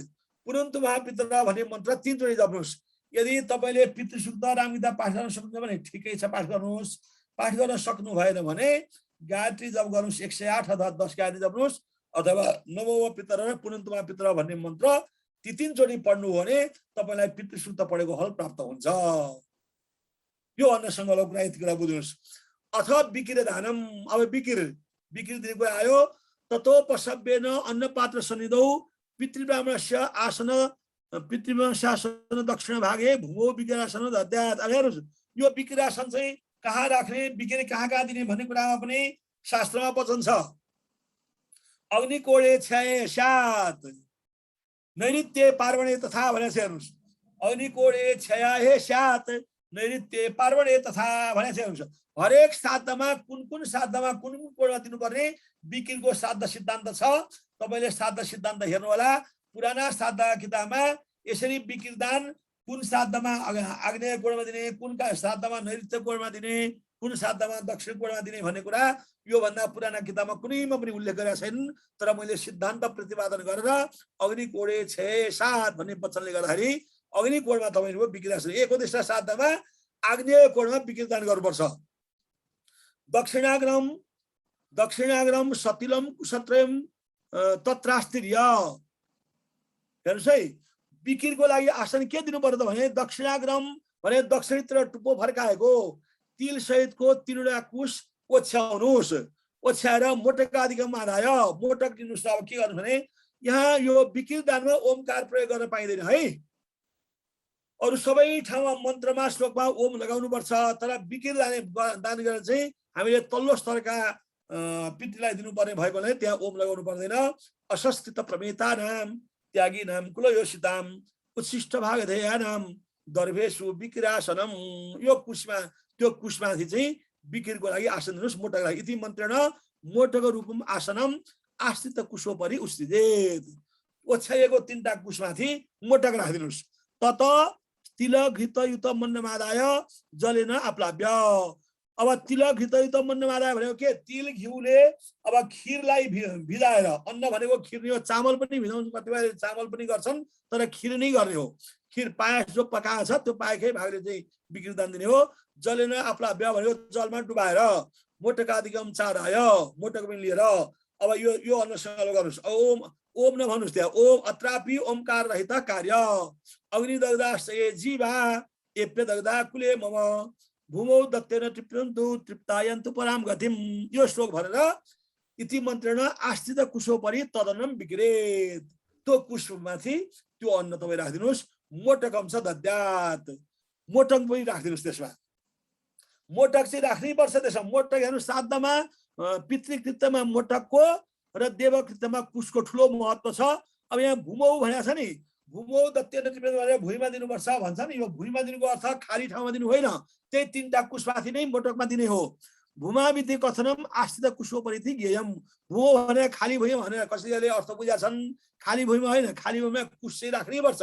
पुनन्तु महापितरा भन्ने मन्त्र 3 चोटि जप्नुस्। यदि तपाईले पितृसुक्त रामगीता पाठ गर्न सक्नुहुन्छ भने ठिकै छ, पाठ गर्नुहोस्। पाठ गर्न सक्नु भएन भने गायत्री जप गर्नुहोस्, 108 अथवा 10 गायत्री जप्नुहोस्, अथवा नमो वा पितरा र पुनन्तु महापितरा भन्ने मन्त्र ती 3 चोटि पढ्नु भने तपाईलाई पितृसुक्त पढेको फल प्राप्त हुन्छ। यो अन्नसँग कुरा यति कुरा बुझ्नुहोस्। अथवा विकिर दानम, अब विकिर दिएको आयो। ततो पशव्येन अन्न पात्र सनिदौ पितृब्राह्मणस्य आसन पितृब्राह्मणशासन दक्षिण भागे भूमो विकिरासन दद्यात्। अब हेर्नुस्, यो विकिरासन चाहिँ कहाँ राख्ने, विकिर कहाँ दिने भन्ने कुरामा पनि शास्त्रमा वचन छ। अग्निकोणे छाये स्यात् नैऋत्ये पार्वणे तथा भनेको छ। हेर्नुस्, अग्निकोणे छाये स्यात् नैऋत्ये पार्वणे तथा भनेको छ। हेर्नुस्, हरेक श्राद्धमा कुन श्राद्धमा कुन कोणमा दिनुपर्ने विकिरको श्राद्ध सिद्धान्त छ। तपाईले श्राद्ध सिद्धान्त हेर्नु होला। पुराना श्राद्ध किताबमा यसरी विकिर दान कुन श्राद्धमा आग्नेय कोणमा दिने, कुन श्राद्धमा नैऋत्य कोणमा दिने, कुन श्राद्धमा दक्षिण कोणमा दिने भन्ने कुरा यो भन्दा पुराना किताबमा कुनैमा पनि उल्लेख गरेका छैनन्। तर मैले सिद्धान्त प्रतिपादन गरेर अग्निकोणे 6-7 भन्ने वचनले गर्दाखेरि अग्निकोणमा तपाईको विकिरासन, एकोदिष्ट श्राद्धमा आग्नेय कोणमा विकिर दान गर्नुपर्छ। दक्षिणाग्रम सतिलम कुशत्रयम तत्रास्तिर्य। हेर्नुस् है, विकिरको लागि आसन के दिनु पर्यो त भने दक्षिणाग्रम भने दक्षिणतिर टुप्पो फर्काएको तिल सहितको 3वटा कुश ओछ्याउनुस्। ओछ्याएर मोटक आदिगम आधाय मोटक दिनुस्। अब के गर्नु भने यहाँ यो विकिर दानमा ओमकार प्रयोग गर्न पाइँदैन है। अरु सबै ठाउँमा मन्त्रमा श्लोकमा ओम लगाउनु पर्छ। तर विकिर दान गरेर चाहिँ हामीले तल्लो स्तरका पितृलाई दिनुपर्ने भएकोले त्यहाँ ओम लगाउनु पर्दैन। अशस्थित प्रमेता नाम त्यागी नाम कुलयोषिताम उच्छिष्ट भागधेया नाम दर्भेषु विकिरासनम। यो कुशमा, त्यो कुशमाथि चाहिँ विकिरको लागि आसन दिनुस् मोटक लागि। इति मन्त्रेण मोटक रूपम आसनम आश्रित कुशोपरि उस्थिदेत। ओछ्याइएको 3टा कुशमाथि मोटक राखिदिनुस्। तत तिल घृतयुत मन्नमादाय जलेन आप्लाव्य। अब तिल घृतयुत मन्नमादाय भनेको के, तिल घिउले अब खिरलाई भिजाएर, अन्न भनेको खिर नै हो, चामल पनि भिजाउँछ, कतिपय चामल पनि गर्छन् तर खिर नै गर्ने हो। खिर पायस जो पकाएको छ त्यो पाएकै भागले चाहिँ विकिर दान दिने हो। जलेन आप्लाव्य भनेको जलमा डुबाएर मोटक आदिगम चाराय, मोटक पनि लिएर। अब यो अन्नसँग गर्नुस्। ओम न भन्नुस् त्यहाँ। ओम अत्रापि ओमकार रहित कार्य अग्निदग्धाश्रये जीवा एप्य दग्धा कुले मम भूमौ दत्तेन तृप्यन्तु तृप्तायन्तु पराम गतिम। यो श्लोक भनेर इति मन्त्रेण आश्रित कुशोपरि तदन्नम विकिरेत। त्यो कुशमाथि त्यो अन्न तपाईँ राखिदिनुस्। मोटक अंश दद्यात्, मोटक पनि राखिदिनुस्। त्यसमा मोटक चाहिँ राख्नै पर्छ। त्यसमा मोटक हेर्नु, श्राद्धमा पितृकृत्यमा मोटकको र देवकृत्यमा कुशको ठुलो महत्व छ। अब यहाँ भूमौ भनेको छ नि, भूमौ दत्तेन तृप्यन्तु भुइँमा दिनुपर्छ भन्छ नि। यो भुइँमा दिनुको अर्थ खाली ठाउँमा दिनु होइन, त्यही 3टा कुशमाथि नै मोटकमा दिने हो। भूमाविधि कथनम आश्रित कुशोपरिधि ज्ञेयम। भूमौ भने खाली भुइँ भनेर कसैले अर्थ बुझा छन्। खाली भुइँमा होइन, खाली भुइँमा कुश चाहिँ राख्नै पर्छ।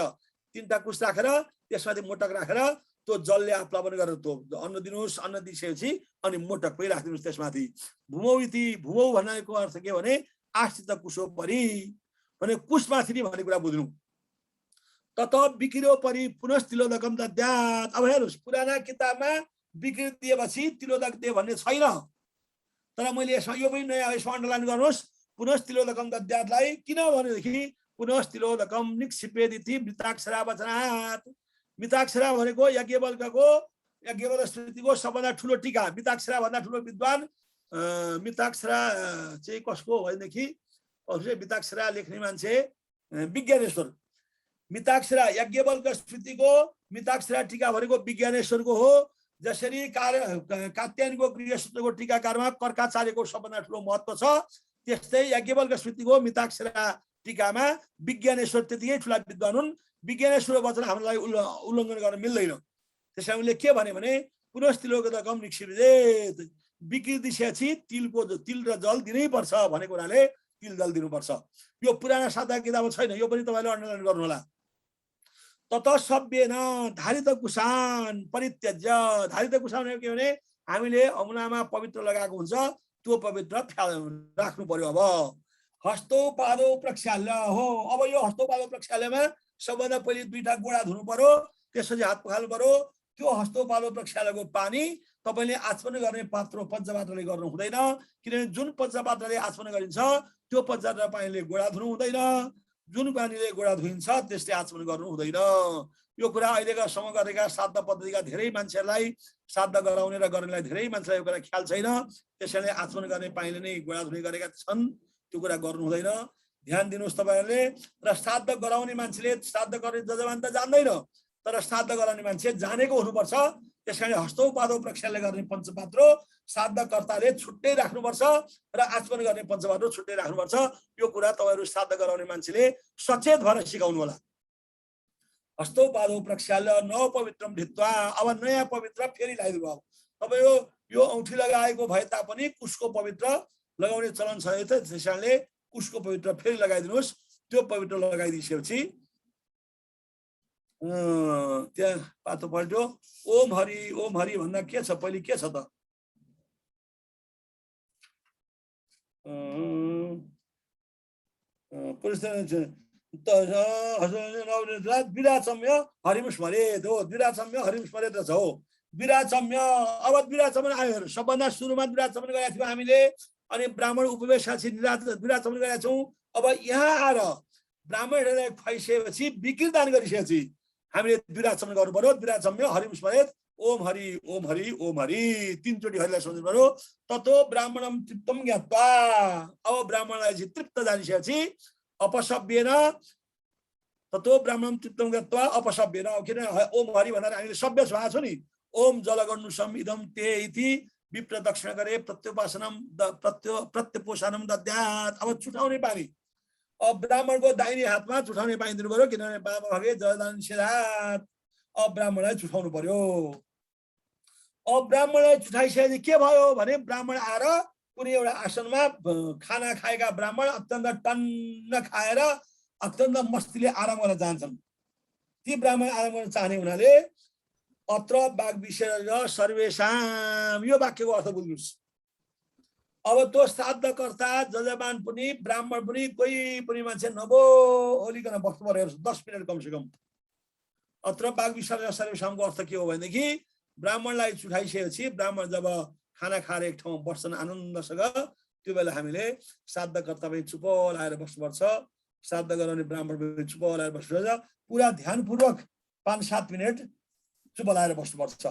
3टा कुश राखेर त्यसमाथि मोटक राखेर त्यो जलले आप्लावन गरेर त्यो अन्न दिनुहोस्। अन्न दिइसकेपछि अनि मोटक पनि राखिदिनुहोस् त्यसमाथि। भूमौ भनेको अर्थ के भने आश्रित कुशोपरि भने कुशमाथि नै भन्ने कुरा बुझ्नु। तत विकिरोपरि पुनस्तिलोदकम दद्यात्। अब हेर्नुहोस्, पुराना किताबमा विकिर दिएपछि तिलोदक दिए भन्ने छैन। तर मैले यसमा यो पनि नयाँ यसमा अन्डरलाइन गर्नुहोस्। पुनस्तिलोदकम दद्यात्लाई किन भनेदेखि पुनस्तिलोदकम निक्षिपेदिति मृताक्षरा वचनात्। मृताक्षरा भनेको यज्ञवल्क्य स्मृतिको सबभन्दा ठुलो टीका। मृताक्षरा भन्दा ठुलो विद्वान मृताक्षरा चाहिँ कसको हो भनेदेखि मृताक्षरा लेख्ने मान्छे विज्ञानेश्वर। मिताक्षरा यज्ञवल्क्य स्मृतिको मिताक्षरा टीका भनेको विज्ञानेश्वरको हो। जसरी कात्यायनको गृहसूत्रको टीकाकारमा कर्काचार्यको सबभन्दा ठुलो महत्व छ, त्यस्तै यज्ञवल्क्य स्मृतिको मिताक्षरा टीकामा विज्ञानेश्वर त्यतिकै ठुला विद्वान हुन्। विज्ञानेश्वर वचन हामीलाई उल्लङ्घन गर्न मिल्दैन। त्यसैले उनले के भने पुनस्तिलोदकम निक्षिपेदित। विकिर दिएपछि तिल र जल दिनै पर्छ भनेको हुनाले तिल जल दिनुपर्छ। यो पुराना सादा किताबमा छैन, यो पनि तपाईले अन्डरलाइन गर्नु होला। तत सभ्येन धारित कुशान परित्यज्य। धारित कुशान के भने हामीले औँलामा पवित्र लगाएको हुन्छ त्यो पवित्र राख्नु पर्यो। अब हस्तो पादो प्रक्षाल्य हो। अब यो हस्तो पादो प्रक्षाल्यमा सबभन्दा पहिले दुईटा गोडा धुनु पर्यो, त्यसपछि हात पखाल्नु पर्यो। त्यो हस्तो पादो प्रक्षाल्यको पानी तपाईले आचमन गर्ने पात्र पञ्चपात्रले गर्नु हुँदैन, किनभने जुन पञ्चपात्रले आचमन गरिन्छ त्यो पञ्चपात्र पानीले गोडा धुनु हुँदैन। जुन पानीले गोडा धुइन्छ त्यसले आचमन गर्नु हुँदैन। यो कुरा अहिलेका समय गरेका श्राद्ध पद्धतिका धेरै मान्छेहरूलाई, श्राद्ध गराउने र गर्नेलाई धेरै मान्छेलाई यो कुरा ख्याल छैन। त्यसैले आचमन गर्ने पानीले नै गोडा धुने गरेका छन्, त्यो कुरा गर्नु हुँदैन। ध्यान दिनुहोस् तपाईहरुले। र श्राद्ध गराउने मान्छेले श्राद्ध गर्ने जजमान त जान्दैन, तर श्राद्ध गराउने मान्छे जानेको हुनुपर्छ। त्यसकारण हस्तो पादो प्रक्षाल्य गर्ने पञ्चपात्र श्राद्धकर्ताले छुट्टै राख्नुपर्छ र आचमन गर्ने पञ्चपात्र छुट्टै राख्नुपर्छ। यो कुरा तपाईहरु श्राद्ध गराउने मान्छेले सचेत भएर सिकाउनु होला। हस्तो पादो प्रक्षाल्य नव पवित्रम धित्वा। अब नयाँ पवित्र फेरि लगाइदिनु भयो। तपाईको यो औँठी लगाएको भए तापनि कुशको पवित्र लगाउने चलन छ, त्यसैले कुशको पवित्र फेरि लगाइदिनुहोस्। त्यो पवित्र लगाइदिएपछि त्यहाँ पातो पल्ट्यो। ओम हरि भन्दा के छ, पहिले के छ त? विराचम्य हरिमुस्मरेत हो। विराचम्य हरिमुस्मरेत छ हो। विराचम्य। अब विराचमन आयो। सबभन्दा सुरुमा विराचमन गरेका थियौँ हामीले, अनि ब्राह्मण उपवेशपछि विराचमन गरेका छौँ। अब यहाँ आएर ब्राह्मणहरूलाई खुवाइसकेपछि विकृदान गरिसकेपछि हामीले विराचमन गर्नु पर्यो। विराचम्य हरिमुस्मरेत। ओम हरि तीनचोटि हरिलाई सम्झनु पर्यो। ततो ब्राह्मणम तृप्तम ज्ञात्वा। अब ब्राह्मणलाई तृप्त जानिसकेपछि अपसव्येन, ततो ब्राह्मणम तृप्तम ज्ञात्वा अपसव्येन। किन ओम हरि भनेर हामीले सभ्य भएको छ नि। ओम जलगण्डुसम इदम ते इति विप्र दक्षिण गरे प्रत्यपोषणम दद्यात्। अब छुटाउने पानी। अब ब्राह्मणको दाहिने हातमा छुटाउने पानी दिनु पर्यो, किनभने बाबा भगे जयदान निषेधात्। अब ब्राह्मणलाई छुटाउनु पर्यो। अब ब्राह्मणलाई छुटाइसकेपछि के भयो भने ब्राह्मण आएर कुनै एउटा आसनमा खाना खाएका ब्राह्मण अत्यन्त टन्न खाएर अत्यन्त मस्तीले आराम गर्न चाहन्छन्। ती ब्राह्मण आराम गर्न चाहने हुनाले अत्र वाग विसर्ग सर्वेषाम, यो वाक्यको अर्थ बुझ्नुहोस्। अब त्यो श्राद्धकर्ता जजमान पनि ब्राह्मण पनि कोही पनि मान्छे नबोलिकन बस्नु पर्यो 10 मिनट कमसे कम। अत्र वाग विसर्ग सर्वेषामको अर्थ के हो भनेदेखि ब्राह्मणलाई छुटाइसकेपछि ब्राह्मण जब खाना खाएर एक ठाउँमा बस्छन् आनन्दसँग, त्यो बेला हामीले श्राद्धकर्ता पनि चुप लाएर बस्नुपर्छ। श्राद्ध गराउने ब्राह्मण पनि चुप लाएर बस्नुपर्छ। पुरा ध्यानपूर्वक 5-7 मिनट चुप लाएर बस्नुपर्छ।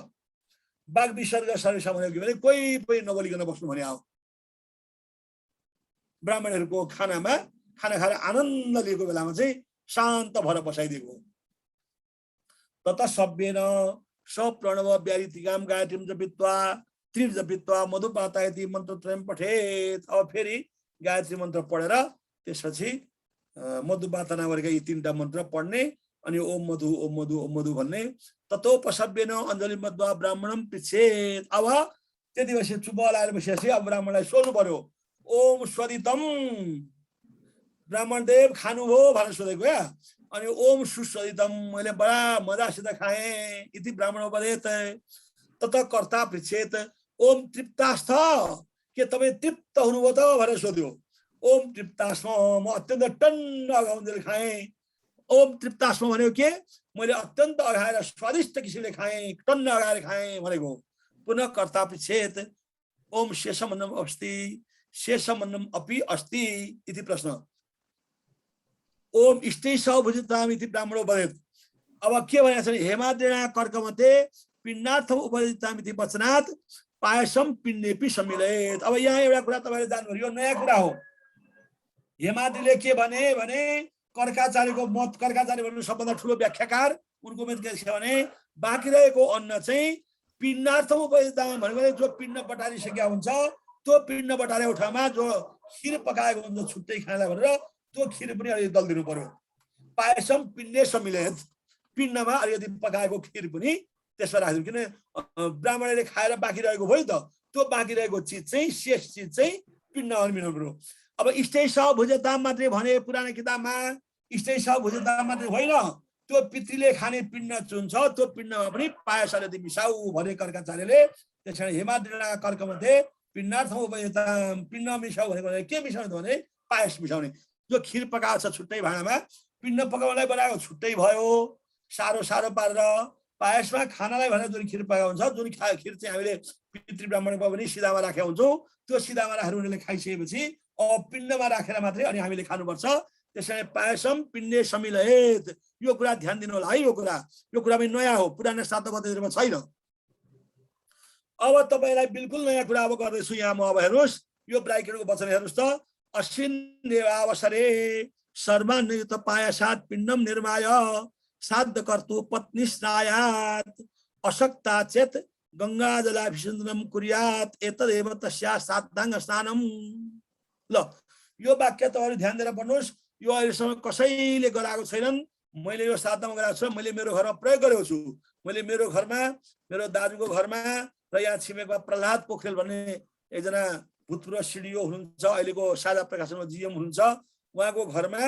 वाग विसर्ग सर्वेषाम भनेको भने कोही पनि नबोलिकन बस्नु भने हो। ब्राह्मणहरूको खानामा खाना खाएर आनन्द लिएको बेलामा चाहिँ शान्त भएर बसाइदिएको हो। तत सभ्येन सप्रणव व्यारितिकाम गायत्रीम जपित्वा त्रिव जपित्वा मधुपातायति मन्त्रत्रयम पठेत। अब फेरि गायत्री मन्त्र पढेर त्यसपछि मधुपातना गरेका यी 3टा मन्त्र पढ्ने अनि ओम मधु ओम मधु ओम मधु भन्ने। ततोपसभ्येन अञ्जलि मध्वा ब्राह्मणम पृच्छेत। अब त्यति बसी चुप लाएर बसेपछि अब ब्राह्मणलाई सोध्नु पर्यो। ओम स्वदितम, ब्राह्मणदेव खानुभयो भनेर सोधेको क्या। अनि ओम सुस्वदितम, मैले बडा मजासित खाएँ इति ब्राह्मण उपदेत। तत कर्ता पृच्छेत ओम तृप्तास्थ, के तपाईँ तृप्त हुनुभयो त भनेर सोध्यो। ओम तृप्तास्म, म अत्यन्त टन्न अघाउन्जेल खाएँ। ओम तृप्तास्म भनेको के, मैले अत्यन्त अघाएर स्वादिष्ट किसिमले खाएँ, टन्न अघाएर खाएँ भनेको। पुनः कर्ता पृच्छेत ओम शेषमन्नम अस्ति शेषमन्नम अपि अस्ति इति प्रश्न। ओम इष्टै सभुजिताम इति ब्राह्मण उपदेत। अब के भनेको छ भने हेमाद्रेणा कर्कमते पिण्डार्थम उपदिताम इति वचनात् पायसम पिण्डेपि सम्मिलेत। अब यहाँ एउटा कुरा तपाईले जान्नु, यो नयाँ कुरा हो। हेमाद्रीले के भने कर्काचार्यको मत, कर्काचार्य भन्नु सबभन्दा ठुलो व्याख्याकार, उनको मत के छ भने बाँकी रहेको अन्न चाहिँ पिण्डार्थम उपदिताम भनेको जो पिण्ड बटारिसकेका हुन्छ त्यो पिण्ड बटारेको ठाउँमा जो खिर पकाएको हुन्छ छुट्टै खाना भनेर त्यो खिर पनि अलिकति दलिदिनु पर्यो। पायसम पिण्डे सम्मिलेत, पिण्डमा अलिकति पकाएको खिर पनि त्यसमा राखिदिनु, किन ब्राह्मणले खाएर बाँकी रहेको भयो नि त, त्यो बाँकी रहेको चिज चाहिँ शेष चिज चाहिँ पिण्डमा मिलाउनु पर्यो। अब इष्टै सभुजताम मात्रै भने पुरानो किताबमा, इष्टै सभुजताम मात्रै होइन, त्यो पितृले खाने पिण्ड जुन छ त्यो पिण्डमा पनि पायस अलिकति मिसाऊ भने कर्काचार्यले। त्यस कारण हेमाद्रिणा कर्कमध्ये पिण्डार्थम उपयुक्ताम, पिण्ड मिसाऊ भनेको के मिसाउने भने पायस मिसाउने। जो खिर पकाएको छ छुट्टै भाँडामा, पिण्ड पकाउनलाई बनाएको छुट्टै भयो, सारो सारो पारेर। पायसमा खानालाई भनेर जुन खिर पकाएको हुन्छ, जुन खिर चाहिँ हामीले पितृ ब्राह्मणको पनि सिधामा राखेका हुन्छौँ, त्यो सिधामा राखेर उनीहरूले खाइसकेपछि अब पिण्डमा राखेर मात्रै अनि हामीले खानुपर्छ। त्यसैले पायसम पिण्डे समिलयेत, यो कुरा ध्यान दिनु होला है। यो कुरा पनि नयाँ हो, पुरानो शास्त्र पद्धतिमा छैन। अब तपाईलाई बिल्कुल नयाँ कुरा अब गर्दैछु यहाँ म। अब हेर्नुहोस् यो ब्राइकेटको वचन हेर्नुहोस् त। अश्विन देवावसरे सर्वान्वित पायसात् पिण्डम निर्माय साध कर्तु पत्नी स्नायात अशक्ता चेत गंगाजलाभिषेचनम कुर्यात एतदेव तस्या साद्धांग स्नानम। ल यो वाक्य तपाईहरु ध्यान दिएर पढ्नुहोस्। यो अहिलेसम्म कसैले गराएको छैनन्, मैले यो साधनामा गराएको छु। मैले मेरो घरमा प्रयोग गरेको छु। मैले मेरो घरमा, मेरो दाजुको घरमा र यहाँ छिमेकमा प्रहलाद पोखरेल भन्ने एकजना भूतपूर्व सिडिओ हुनुहुन्छ, अहिलेको साझा प्रकाशनको जीएम हुनुहुन्छ, उहाँको घरमा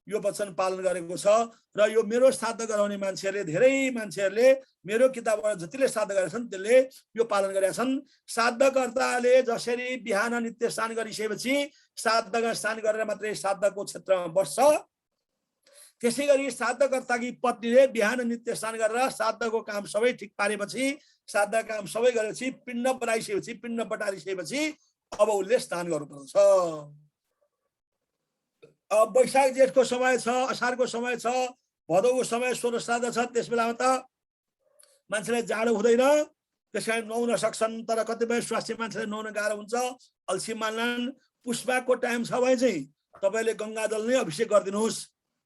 यो वचन पालन गरेको छ। र यो मेरो श्राद्ध गराउने मान्छेहरूले, धेरै मान्छेहरूले मेरो किताबबाट जतिले श्राद्ध गरेका छन् त्यसले यो पालन गरेका छन्। श्राद्धकर्ताले जसरी बिहान नित्य स्नान गरिसकेपछि श्राद्धका स्नान गरेर मात्रै श्राद्धको क्षेत्रमा बस्छ, त्यसै गरी श्राद्धकर्ताकी पत्नीले बिहान नित्य स्नान गरेर श्राद्धको काम सबै ठिक पारेपछि, श्राद्ध काम सबै गरेपछि, पिण्ड बनाइसकेपछि, पिण्ड बटारिसकेपछि अब उसले स्नान गर्नुपर्छ। अब वैशाख जेठको समय छ, असारको समय छ, भदौको समय सोह्र श्राद्ध छ। त्यस बेलामा त मान्छेलाई जाडो हुँदैन, त्यसकारण नुहाउन सक्छन्। तर कतिपय स्वास्थ्य मान्छेलाई नुहाउन गाह्रो हुन्छ, अल्छी मान्लान्। पुष्पको टाइम छ भने चाहिँ तपाईले गंगाजल नै अभिषेक गरिदिनुहोस्।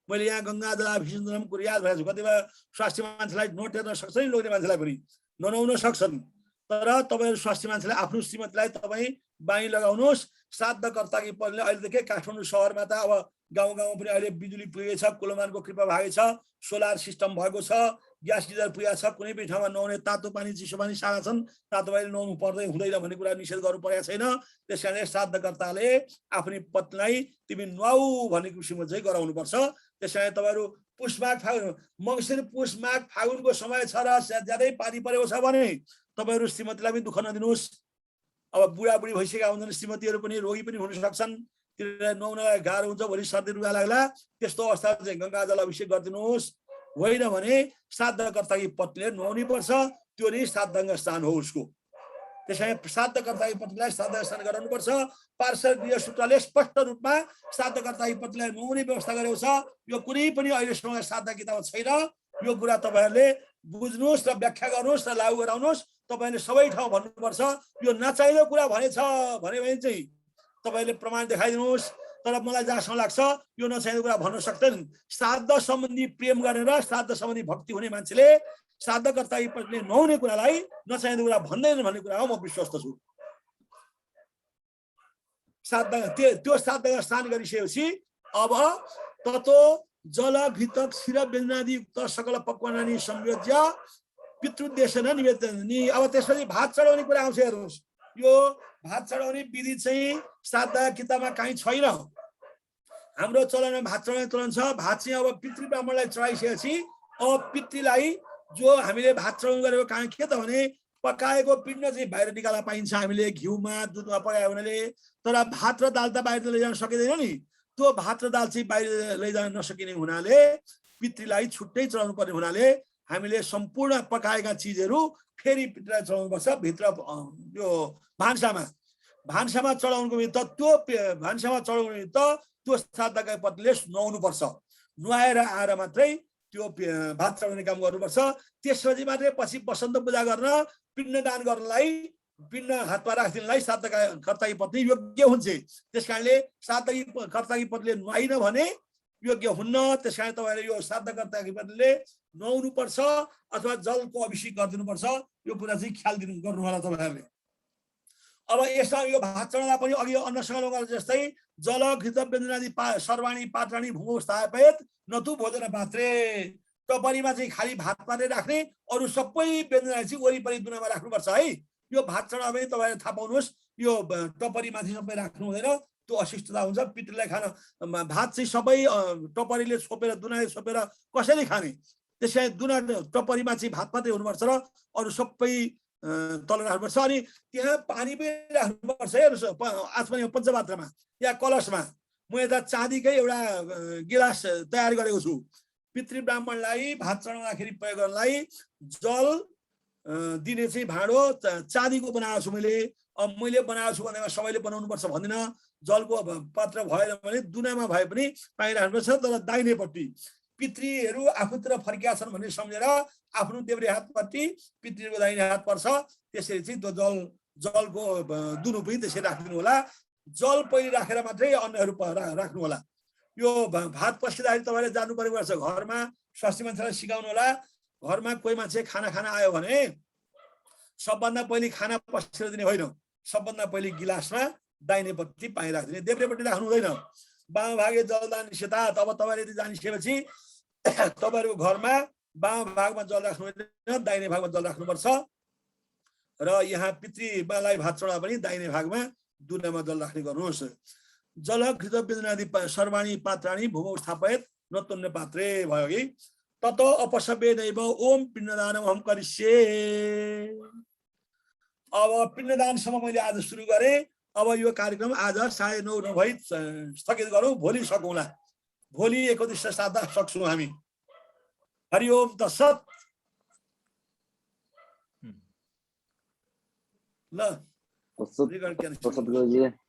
मैले यहाँ गंगाजल अभिषेक कुर्यात भनेको छु। कतिपय स्वास्थ्य मान्छेलाई नोटेर्न सक्छन्, लोग्ने मान्छेलाई पनि ननुहाउन सक्छन्। तर तपाईहरु स्वास्थ्य मान्छेलाई आफ्नो श्रीमतीलाई तपाई बाई लगाउनुहोस्। श्राद्धकर्ताकी पत्नीले अहिले त के काठमाडौँ सहरमा त अब गाउँ गाउँ पनि अहिले बिजुली पुगेको छ, कुलमानको कृपा भएको छ, सोलर सिस्टम भएको छ, ग्यास गिजर पुगेको छ। कुनै पनि ठाउँमा नुहाउने तातो पानी चिसो पानी सारा छन्, तातो पानी नुहाउनु पर्दै हुँदैन भन्ने कुरा निषेध गर्नु परेको छैन। त्यसकारणले श्राद्धकर्ताले आफ्नी पत्नीलाई तिमी नुहाऊ भन्ने किसिमको चाहिँ गराउनुपर्छ। त्यसकारण तपाईहरु पुष माघ फागुन, मङ्सिर पुष माघ फागुनको समय छ र ज्यादै पानी परेको छ भने तपाईहरु श्रीमतीलाई पनि दुःख नदिनुहोस्। अब बुढाबुढी भइसकेका हुन्छन्, श्रीमतीहरू पनि रोगी पनि हुन सक्छन्, तिनीहरूलाई नुहाउनलाई गाह्रो हुन्छ, भोलि सर्दी रुगा लाग्ला। त्यस्तो अवस्था चाहिँ गंगाजल अभिषेक गरिदिनुहोस्। होइन भने श्राद्धकर्ताकी पत्नीले नुहाउनै पर्छ, त्यो नै श्राद्धाङ्ग स्नान हो उसको। त्यसैले श्राद्धकर्ताकी पत्नीलाई श्राद्ध स्नान गराउनुपर्छ। पार्षद गृह सूत्रले स्पष्ट रूपमा श्राद्धकर्ताकी पत्नीलाई नुहाउने व्यवस्था गरेको छ। यो कुनै पनि अहिलेसम्म श्राद्ध किताबमा छैन। यो कुरा तपाईहरुले बुझ्नुहोस् र व्याख्या गर्नुहोस् र लागू गराउनुहोस्। तपाईले सबै ठाउँ भन्नुपर्छ यो नचाहिँदो कुरा भनेछ भने चाहिँ तपाईले प्रमाण देखाइदिनुहोस्। तर मलाई जहाँसम्म लाग्छ यो नचाहिँदो कुरा भन्न सक्दैन। श्राद्ध सम्बन्धी प्रेम गरेर श्राद्ध सम्बन्धी भक्ति हुने मान्छेले श्राद्धकर्ताकी पत्नीले नुहाउने कुरालाई नचाहिँदो कुरा भन्दैन भन्ने कुरा हो, म विश्वस्त छु। श्राद्ध त्यो श्राद्धका स्नान गरिसकेपछि अब ततो जल घृतक क्षीर व्यञ्जनादि युक्त सकल पक्वानानि संयोज्य पितृदेशन निवेदनी। अब त्यसपछि भात चढाउने कुरा आउँछ। हेर्नुहोस् यो भात चढाउने विधि चाहिँ श्राद्ध किताबमा कहीँ छैन। हाम्रो चलनमा भात चढाउने चलन छ। भात चाहिँ अब पितृ ब्राह्मणलाई चढाइसकेपछि अब पितृलाई जो हामीले भात चढाउनु गरेको कारण के त भने पकाएको पिण्ड चाहिँ बाहिर निकाल्न पाइन्छ हामीले घिउमा दुधमा पकायो भने। तर भात र दाल त बाहिर लैजान सकिँदैन नि। त्यो भात र दाल चाहिँ बाहिर लैजान नसकिने हुनाले पितृलाई छुट्टै चढाउनु पर्ने हुनाले हामीले सम्पूर्ण पकाएका चिजहरू फेरि पितृलाई चढाउनुपर्छ भित्र यो भान्सामा चढाउनुको निमित्त। त्यो भान्सामा चढाउनु निमित्त त्यो श्राद्धका पत्नीले नुहाउनुपर्छ। नुहाएर आएर मात्रै त्यो भात चढाउने काम गर्नुपर्छ। त्यसपछि मात्रै पछि वसन्त पूजा गर्न पिण्डदान गर्नलाई पिण्ड हातमा राखिदिनलाई श्राद्धका कर्ताकी पत्नी योग्य हुन्छ। त्यसकारणले श्राद्धकी कर्ताकी पत्नीले नुहाइन भने योग्य हुन्न। त्यसकारण तपाईहरुले यो श्राद्धकर्ताकी पत्नीले नुहाउनु पर्छ अथवा जलको अभिषेक गरिदिनुपर्छ। यो कुरा चाहिँ ख्याल गर्नु होला तपाईहरुले। अब यसमा यो भात चढाउँदा पनि अघि अन्नसँग जस्तै जल घृत व्यञ्जनादि सर्वाणी पात्राणी भूमौ स्थापयेत नतु भोजन पात्रे। टपरीमा चाहिँ खाली भात मात्रै राख्ने, अरु सबै व्यञ्जनाहरू चाहिँ वरिपरि दुनामा राख्नुपर्छ है। यो भात चढाउँदा पनि तपाईहरुले थाहा पाउनुहोस् यो टपरीमाथि सबै राख्नु हुँदैन, त्यो अशिष्टता हुन्छ। पितृलाई खान भात चाहिँ सबै टपरीले छोपेर दुनाले छोपेर कसैले खाने, त्यसै दुना टपरीमा चाहिँ भात मात्रै हुनुपर्छ र अरू सबै तल राख्नुपर्छ। अनि त्यहाँ पानी पनि राख्नुपर्छ। हेर्नुहोस् आज पनि पञ्चपात्रमा या कलशमा म यता चाँदीकै एउटा गिलास तयार गरेको छु। पितृ ब्राह्मणलाई भात चढाउँदाखेरि प्रयोग गर्नलाई जल दिने चाहिँ भाँडो चाँदीको बनाएको छु मैले। अब मैले बनाएको छु भन्दैमा सबैले बनाउनुपर्छ भन्दिनँ। जलको पात्र भएन भने दुनामा भए पनि पाइराख्नुपर्छ। तर दाहिनेपट्टि पितृहरू आफूतिर फर्किया छन् भन्ने सम्झेर आफ्नो देब्रे हातपट्टि पितृको दाहिने हात पर्छ। त्यसरी चाहिँ त्यो जलको दुनु पनि त्यसरी राखिदिनु होला। जल पहिले राखेर मात्रै अन्यहरू राख्नु होला। यो भात पस्किँदाखेरि तपाईँले जानु परेको छ घरमा स्वास्थ्य मान्छेलाई सिकाउनु होला। घरमा कोही मान्छे खाना खान आयो भने सबभन्दा पहिले खाना पस्किएर दिने होइन। सबभन्दा पहिले गिलासमा दाहिनेपट्टि पानी राखिदिने, देब्रेपट्टि राख्नु हुँदैन। बाम भागे जलदान निषेधा। तब तपाईँले जानिसकेपछि तपाईँहरूको घरमा बाम भागमा जल राख्नु हुँदैन, दाहिने भागमा जल राख्नुपर्छ। र यहाँ पितृलाई भात चढाउँदा पनि दाहिने भागमा दुनामा जल राख्ने गर्नुहोस्। जल घृत व्यञ्जनादि सर्वाणी पात्राणी भूमौ स्थापयत नतुन्य पात्रे भयो कि तत अपसव्य नैव ओम पिण्डदानम हम करिष्ये। अब पिण्डदानसम्म मैले आज सुरु गरेँ। अब यो कार्यक्रम आज 9:30 भई स्थगित गरौँ। भोलि सकौँला। भोलि 31/7 सक्छौँ हामी। हरिओम तत्सत्। ल तत्सत् गुरुजी।